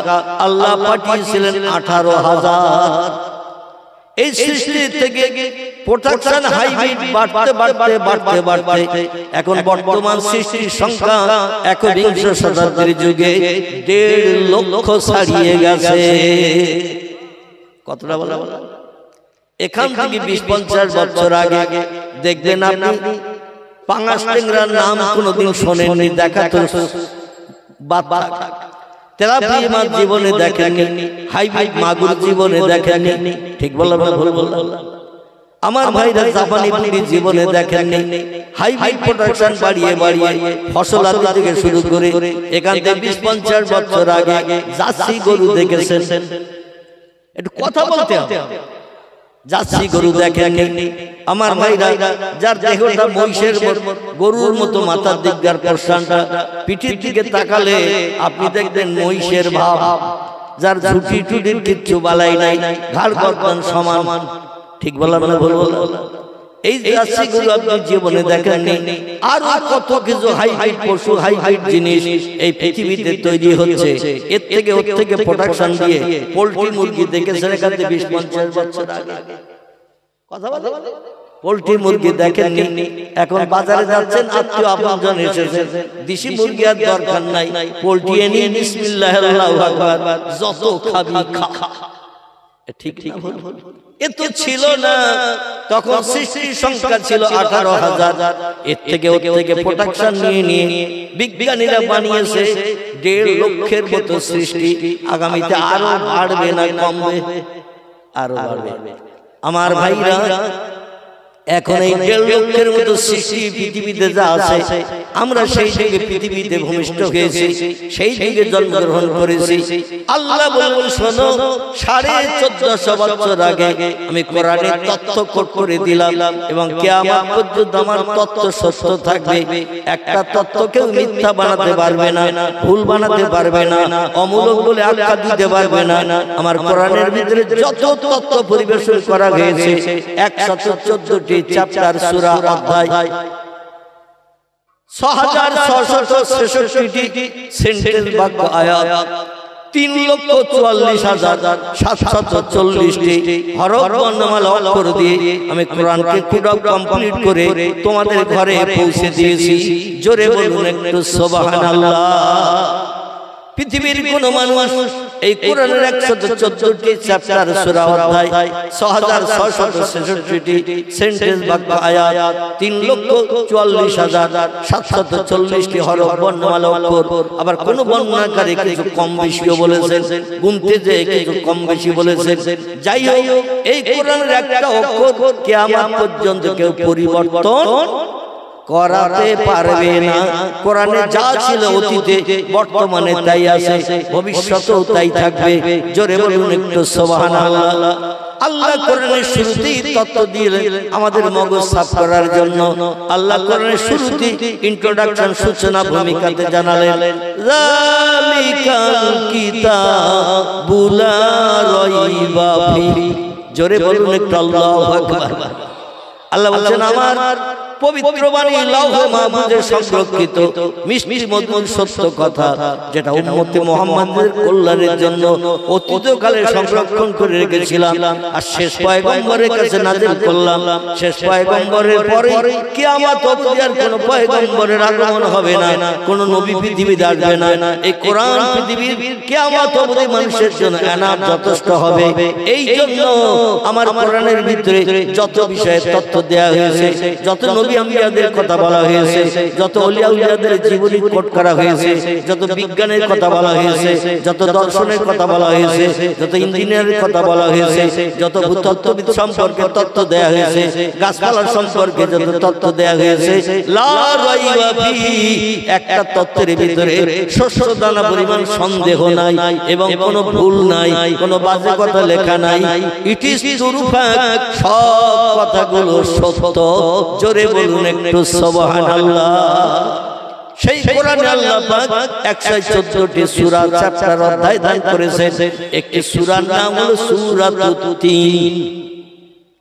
আল্লাহ পাঠিয়েছিলেন 18,000। এই সৃষ্টি থেকে প্রোডাকশন হাইব্রিড বাড়তে এখন বর্তমান সৃষ্টির সংখ্যা 21 শতাব্দীর যুগে 1.5 লক্ষ ছাড়িয়ে গেছে। কতটা বলা? এখান থেকে 20-50 বছর আগে দেখবেন আপনি পাঙাশ ট্যাংরার নাম কোনোদিন শোনেননি, দেখা তো বাতা। তেলাপিয়া মাছ জীবনে দেখেননি, হাইব্রিড মাগুর জীবনে দেখেননি, ঠিক বললাম না ভুল বললাম? আমার ভাইরা জাপানি পুরি জীবনে দেখেননি। হাইব্রিড প্রোডাকশন বাড়িয়ে বাড়িয়ে ফসল আদি থেকে শুরু করে এখান থেকে 20-50 বছর আগে জার্সি গরু দেখেছেন, একটু কথা বলতে হবে। জার্সি গরু দেখেননি। আমার ভাইরা যার দেহটা মহিষের গরুর মতো, মাথার দিককার পোর্শনটা, পিঠের দিকে তাকালে আপনি দেখবেন মহিষের ভাব, যার ঝুটি টুটির কিচ্ছু বালাই নাই, ঘাড় গর্দন সমান, ঠিক বললাম না ভুল বললাম? এই জার্সি গরু আপনি জীবনে দেখেননি। আর কত কিছু হাইব্রিড পশু, হাইব্রিড জিনিস এই পৃথিবীতে তৈরি হচ্ছে। এর থেকে ওর থেকে প্রোডাকশন দিয়ে পোল্ট্রি মুরগি দেখেছেন এখান থেকে 20-50 বছর আগে। কথা বলে পোল্ট্রি মুরগি দেখেননি। এখন বাজারে যাচ্ছেন, আত্মীয় আপনজন এসেছে, দেশি মুরগি আর দরকার নাই, পোল্ট্রি এনে বিসমিল্লাহ আল্লাহু আকবার, যত খাবি খা। ঠিক ঠিক এ তো ছিল না তখন, সৃষ্টির সংখ্যা ছিল 18,000। এর থেকে ওর থেকে প্রোডাকশন নিয়ে বিজ্ঞানীরা বানিয়েছে 1.5 লক্ষের মতো সৃষ্টি। আগামীতে আরো বাড়বে না কমবে? আরো বাড়বে। আমার ভাইরা এখন এই 1.5 লক্ষের মতো সৃষ্টি পৃথিবীতে যা আছে, আমরা সেই যুগে পৃথিবীতে ভূমিষ্ঠ হয়েছি, সেই যুগে জন্মগ্রহণ করেছি। আল্লাহ বলেন, শোনো, 1450 বছর আগে আমি কোরআনের তথ্য কোট করে দিলাম, এবং কিয়ামত পর্যন্ত আমার তথ্য সত্য থাকবে। একটা তথ্য কেউ মিথ্যা বানাতে পারবে না, ভুল বানাতে পারবে না, অমূলক বলে আখ্যা দিতে পারবে না। আমার কোরআনের ভিতরে যত তথ্য পরিবেশন করা হয়েছে, 114টি চ্যাপ্টার, সূরা, অধ্যায়, 6666টি সেন্টেন্স, বাক্য, আয়াত, 3,44,740টি হরফ, বর্ণমালা, অক্ষর দিয়ে আমি কোরআনকে কমপ্লিট করে তোমাদের ঘরে পৌঁছে দিয়েছি। জোরে বলুন একটু সুবহানাল্লাহ। পৃথিবীর কোন মানুষ এই কোরআনের 114টি চ্যাপ্টার, সূরা, অধ্যায়, 6666টি সেন্টেন্স, বাক্য, আয়াত, 3,44,740টি হরফ, বর্ণমালা, অক্ষর। আবার কোন বর্ণনাকারী কিছু কম বেশিও বলেছেন, গুনতে যে কিছু কম বেশি বলেছেন। যাই হোক, এই কোরআনের একটা অক্ষর কিয়ামত পর্যন্ত কেউ পরিবর্তন করাতে পারবে না। কোরআনে যা ছিল অতীতে, বর্তমানে তাই আছে, ভবিষ্যতেও তাই থাকবে। জোরে বলুন একটু সুবহানাল্লাহ। আল্লাহ কোরআনের শুরুতেই তত্ত্ব দিলেন আমাদের মগজ সাফ করার জন্য। আল্লাহ কোরআনের শুরুতেই ইন্ট্রোডাকশন, সূচনা ভূমিকাতে জানালেন, যালিকাল কিতাবু লা রাইবা ফিহি। জোরে বলুন একটু আল্লাহু আকবার। আল্লাহ বলেন, আমার পবিত্র বাণী লৌহে মাহফুজে সংরক্ষিত মিষ্টি মধুর সত্য কথা, যেটা উম্মতে মুহাম্মাদের কল্যাণের জন্য অতীতকালে সংরক্ষণ করে রেখেছিলাম, আর শেষ পয়গম্বরের কাছে নাযিল করলাম। শেষ পয়গম্বরের পরে কিয়ামত অবধি আর কোনো পয়গম্বরের আগমন হবে না, কোনো নবী পৃথিবীতে আসবে না। এই কোরআন পৃথিবীর কিয়ামত অবধি মানুষের জন্য এনাফ, যথেষ্ট হবে। এই জন্য আমার কোরআনের ভিতরে যত বিষয়ে তথ্য দেয়া হয়েছে, যত নবী আম্বিয়াদের কথা বলা হয়েছে, যত ওলিয়া উলিয়াদের জীবনী কোট করা হয়েছে, যত বিজ্ঞানের কথা বলা হয়েছে, যত দর্শনের কথা বলা হয়েছে, যত ইঞ্জিনিয়ারের কথা বলা হয়েছে, যত ভূতত্ত্ববিদ সম্পর্কে তথ্য দেয়া হয়েছে, গাছপালা সম্পর্কে যত তথ্য দেয়া হয়েছে, লা রাইবা ফিহি, একটা তথ্যের ভিতরে শস্য দানা পরিমাণ সন্দেহ নাই, এবং কোনো ভুল নাই, কোনো বাজে কথা লেখা নাই। ইট ইজ ট্রু ফ্যাক্ট, সব কথাগুলো সত্য। জোরে বলুন একটু সুবহানাল্লাহ। সেই কোরআনে আল্লাহ পাক 114টি সূরা, চ্যাপ্টার, অধ্যায় দান করেছেন। একটি সূরার নাম হলো সূরাতুত তিন।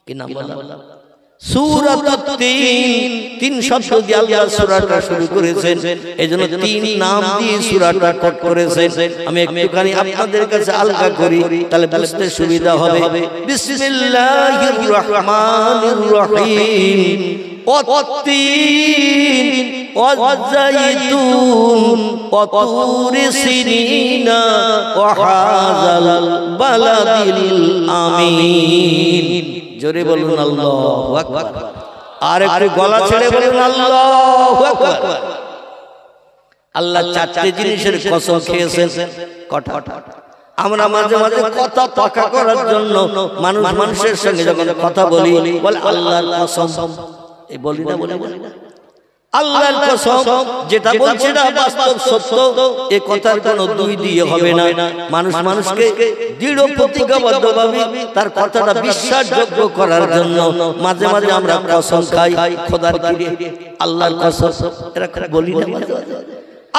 কি নাম বললাম? সূরাতুত তিন। 3 শব্দ দিয়ে আল্লাহ সূরাটা শুরু করেছেন, এজন্য 3 নাম দিয়ে সূরাটা কোট করেছেন। আমি একটুখানি আপনাদের কাছে আলগা করি, তাহলে বুঝতে সুবিধা হবে। বিসমিল্লাহির রহমানির রহিম। ওয়াত-তিন ওয়াজ-জাইতুন ওয়া-তুরি সিনিনা ওয়া হাযাল বালাদিল আমিন। জোরে বলুন আল্লাহু আকবার। আর একটু গলা ছেড়ে বলুন আল্লাহু আকবার। আল্লাহ চারটি জিনিসের কসম খেয়েছেন। কটা? আমরা মাঝে মাঝে কথা পাকা করার জন্য মানুষের সঙ্গে যখন কথা বলি বলে আল্লাহর কসম, এই বলি না, বলি না আল্লাহর কসম, যেটা বলছে না বাস্তব সত্য, এই কথার কোনো দুই দিয়ে হবে না। মানুষকে দৃঢ় প্রতিজ্ঞাবদ্ধভাবে তার কথাটা বিশ্বাসযোগ্য করার জন্য মাঝে মাঝে আমরা কসম খাই, খোদার কিরে আল্লাহর কসম, এরা বলি না।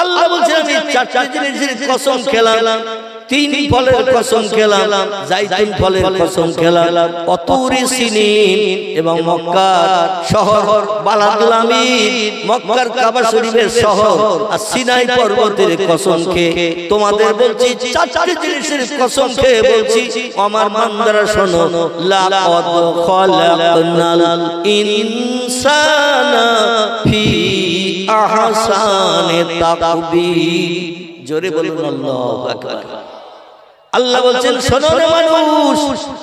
আল্লাহ বলছেন আমি চারটি জিনিসের কসম খেলাম, তিন ফলের কসম খেলাম, জাইতুন ফলের কসম খেলাম, অতুরি সিনিন এবং মক্কার শহর বালাদুল আমিন, মক্কার কাবা শরীফের শহর আর সিনাই পর্বতের কসম খেয়ে তোমাদের বলছি চারটি জিনিসের কসম খেয়ে বলছি আমার বান্দারা শোনো, লাকাদ খালাকনাল ইনসানা ফি আহসানি তাকবীর। জোরে বলুন আল্লাহু আকবার। আল্লাহ বলছেন শোনো রে মানুষ,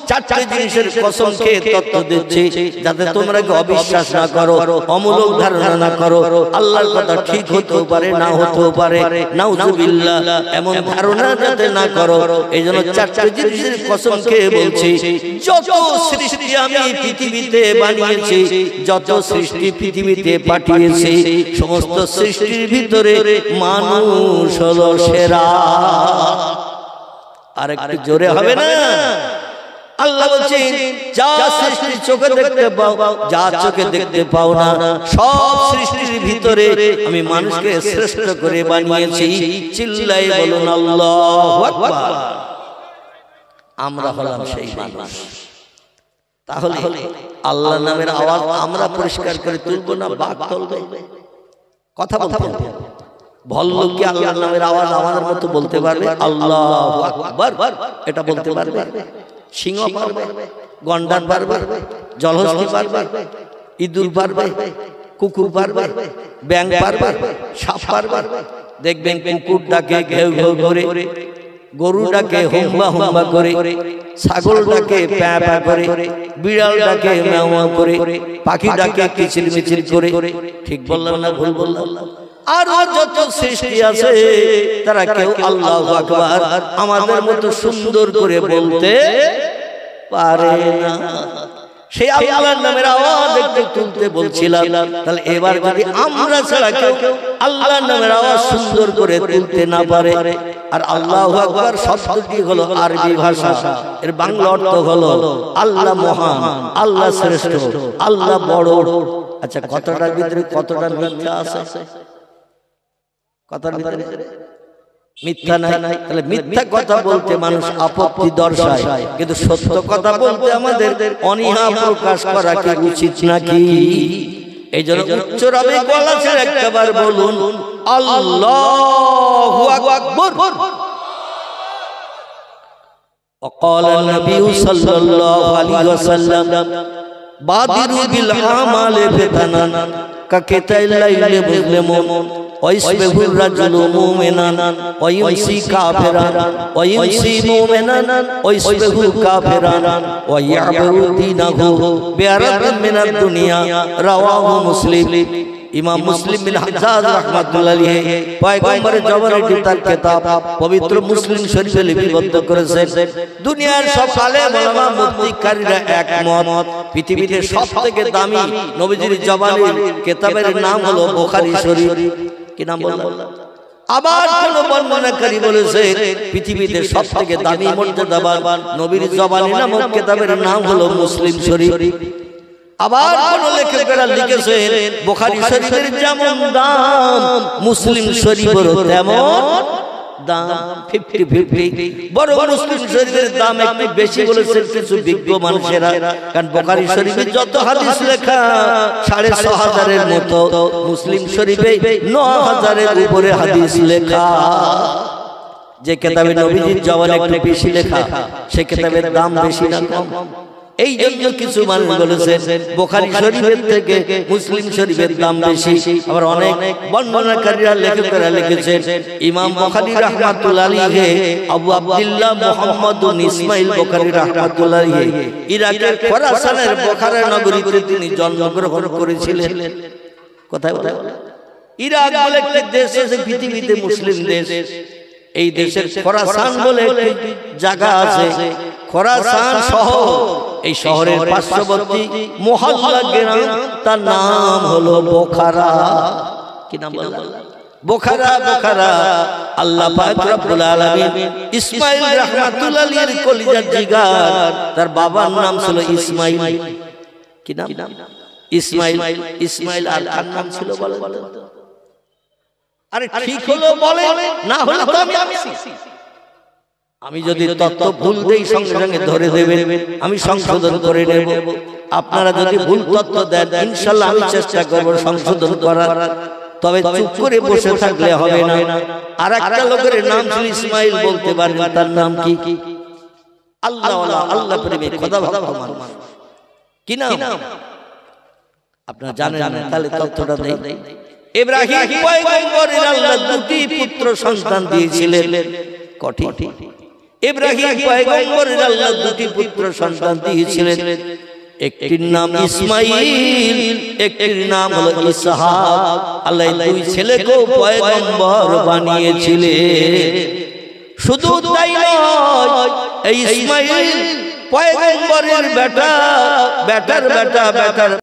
চারটি জিনিসের কসম খেয়ে তত্ত্ব দিচ্ছি যাতে তোমরা অবিশ্বাস না করো, অমূলক ধারণা না করো, আল্লাহর কথা ঠিক হতেও পারে না হতেও পারে, নাউজুবিল্লাহ, এমন ধারণা যাতে না করো। এই জন্য চারটি জিনিসের কসম খেয়ে বলছি যত সৃষ্টি আমি পৃথিবীতে বানিয়েছি, যত সৃষ্টি পৃথিবীতে পাঠিয়েছি, সমস্ত সৃষ্টির ভিতরে মানুষ হলো সেরা। আর একটু জোরে হবে না? আল্লাহ বলছেন যা সৃষ্টি চোখে দেখতে পাও, যা চোখে দেখতে পাও না, সব সৃষ্টির ভিতরে আমি মানুষকে শ্রেষ্ঠ করে বানিয়েছি। চিল্লাই বলুন আল্লাহু আকবার। আমরা হলাম সেই মানুষ। তাহলে আল্লাহ নামের আওয়াজ আমরা পরিষ্কার করে তুলবো না বাঘ তুলবে? কথা বলতে হবে। ভল্লুক কি আল্লাহর নামের আওয়াজ আমাদের মতো বলতে পারবে? আল্লাহু আকবার এটা বলতে পারবে? সিংহ পারবে? গন্ডার পারবে? জলহস্তি পারবে? ইঁদুর পারবে? কুকুর পারবে? ব্যাঙ পারবে? সাপ পারবে? দেখবেন কুকুর ডাকে ঘেউ ঘেউ করে, গরু ডাকে হুম্বা হুম্বা করে, ছাগল ডাকে প্যাঁ প্যাঁ করে, বিড়াল ডাকে ম্যাও ম্যাও করে, পাখি ডাকে কিচির মিচির করে। ঠিক বললাম না ভুল বললাম? আর যত সৃষ্টি আছে তারা কেউ আল্লাহু আকবার আমাদের মতো সুন্দর করে বলতে পারে না। সেই আল্লাহর নামের আওয়াজ একটু তুলতে বলছিলাম। তাহলে এবার যদি আমরা ছাড়া কেউ আল্লাহর নামের আওয়াজ সুন্দর করে তুলতে না পারে, আর আল্লাহু আকবার শব্দটি হলো আরবি ভাষা, এর বাংলা অর্থ হলো আল্লাহ মহান, আল্লাহ শ্রেষ্ঠ, আল্লাহ বড়। আচ্ছা, কতটার ভিতরে কতটা মিথ্যা আছে? কথার ভিতরে মিথ্যা নাই। তাহলে মিথ্যা কথা বলতে মানুষ আপত্তি দর্শায়, কিন্তু সত্য কথা বলতে আমাদের অনীহা প্রকাশ করা কি উচিত নাকি? এই জন্য উচ্চ রবে গলা ছেড়ে একবার বলুন আল্লাহু আকবার। وقال النبي صلى الله عليه وسلم بادروا بالأعمال فتنا كقطع الليل مظلم ويصبح الرجل مؤمنا ويمسي كافرا ويمسي مؤمنا ويصبح كافرا ويعبر دينه بعرض من الدنيا رواه مسلم। ইমাম মুসলিম বিন হাজ্জাজ রাহমাতুল্লাহ আলাইহি পয়গম্বরের জবানে তার কিতাব পবিত্র মুসলিম শরীফে লিপিবদ্ধ করেছেন। দুনিয়ার সব আলেম ওলামা মুফতিকারীরা একমত, পৃথিবীতে সবথেকে দামি নবীজির জবানের কিতাবের নাম হলো বুখারী শরীফ। কি নাম বললাম? আবার কোন বর্ণনাকারী বলেছে পৃথিবীতে সবথেকে দামি মর্যাদাবান নবীর জবানের নামক কিতাবের নাম হলো মুসলিম শরীফ। আবার কোন লেখকেরা লিখেছেন বুখারী শরীফের যেমন দাম মুসলিম শরীফেরও তেমন দাম, 50-50। বড় মুসলিম শরীফের দাম একটু বেশি বলেছেন কিছু বিজ্ঞ মানুষেরা, কারণ বুখারী শরীফে যত হাদিস লেখা 6,500-এর মতো, মুসলিম শরীফে 9,000-এর উপরে হাদিস লেখা। যে কিতাবে নবীজির জবানে একটু বেশি লেখা, সে কিতাবের দাম বেশি না কম? এই জন্য কিছু মানুষ বলেছেন বুখারী শরীফের থেকে মুসলিম শরীফের দাম বেশি। আবার অনেক বর্ণনাকারীরা লেখকেরা লিখেছেন ইমাম বুখারী রাহমাতুল্লাহ আলাইহি আবু আব্দুল্লাহ মুহাম্মদ ইবনে ইসমাইল বুখারী রাহমাতুল্লাহ আলাইহি ইরাকের খোরাসানের বুখারা নগরীতে তিনি জন্মগ্রহণ করেছিলেন। কোথায় বলে? ইরাক বলে একটি দেশ আছে পৃথিবীতে মুসলিম দেশ। এই দেশের খোরাসান বলে একটি জায়গা আছে, খোরাসান শহর। এই শহরের পার্শ্ববর্তী মহল্লা গ্রাম, তার নাম হলো বোখারা। কি নাম বললাম? বোখারা। বোখারা। আল্লাহ পাক রব্বুল আলামিন ইসমাইল রাহমাতুল্লাহ আলাইহির কলিজার জিগার, তার বাবার নাম ছিল ইসমাইল। কি নাম? ইসমাইল। ইসমাইল আর কার নাম ছিল বলেন? আরে ঠিক হলো বলে, না হলে তো আমি যদি তত্ত্ব ভুল দেই সঙ্গে সঙ্গে ধরে দেবেন, আমি সংশোধন করে নেব। আপনারা যদি ভুল তত্ত্ব দেন ইনশাআল্লাহ আমি চেষ্টা করব সংশোধন করার। তবে চুপ করে বসে থাকলে হবে না। আর একটা লোকের নাম ছিল ইসমাইল, বলতে পারবেন তার নাম কি? আল্লাহ ওয়ালা, আল্লাহ প্রেমিক, খোদা ভগবান। কি নাম আপনারা জানেন না? তাহলে তথ্যটা দেই। ইব্রাহিম পয়গম্বরের আল্লাহ দুটি পুত্র সন্তান দিয়েছিলেন। কটি? ইব্রাহিম পয়গম্বরের আল্লাহ দুটি পুত্র সন্তান দিয়েছিলেন। একটির নাম ইসমাইল, একটির নাম হলো ইসহাক। আল্লাহ দুই ছেলেকে পয়গম্বর বানিয়েছিলেন। শুধু তাই নয়, এই ইসমাইল পয়গম্বরের বেটা, বেটার বেটা, বেটার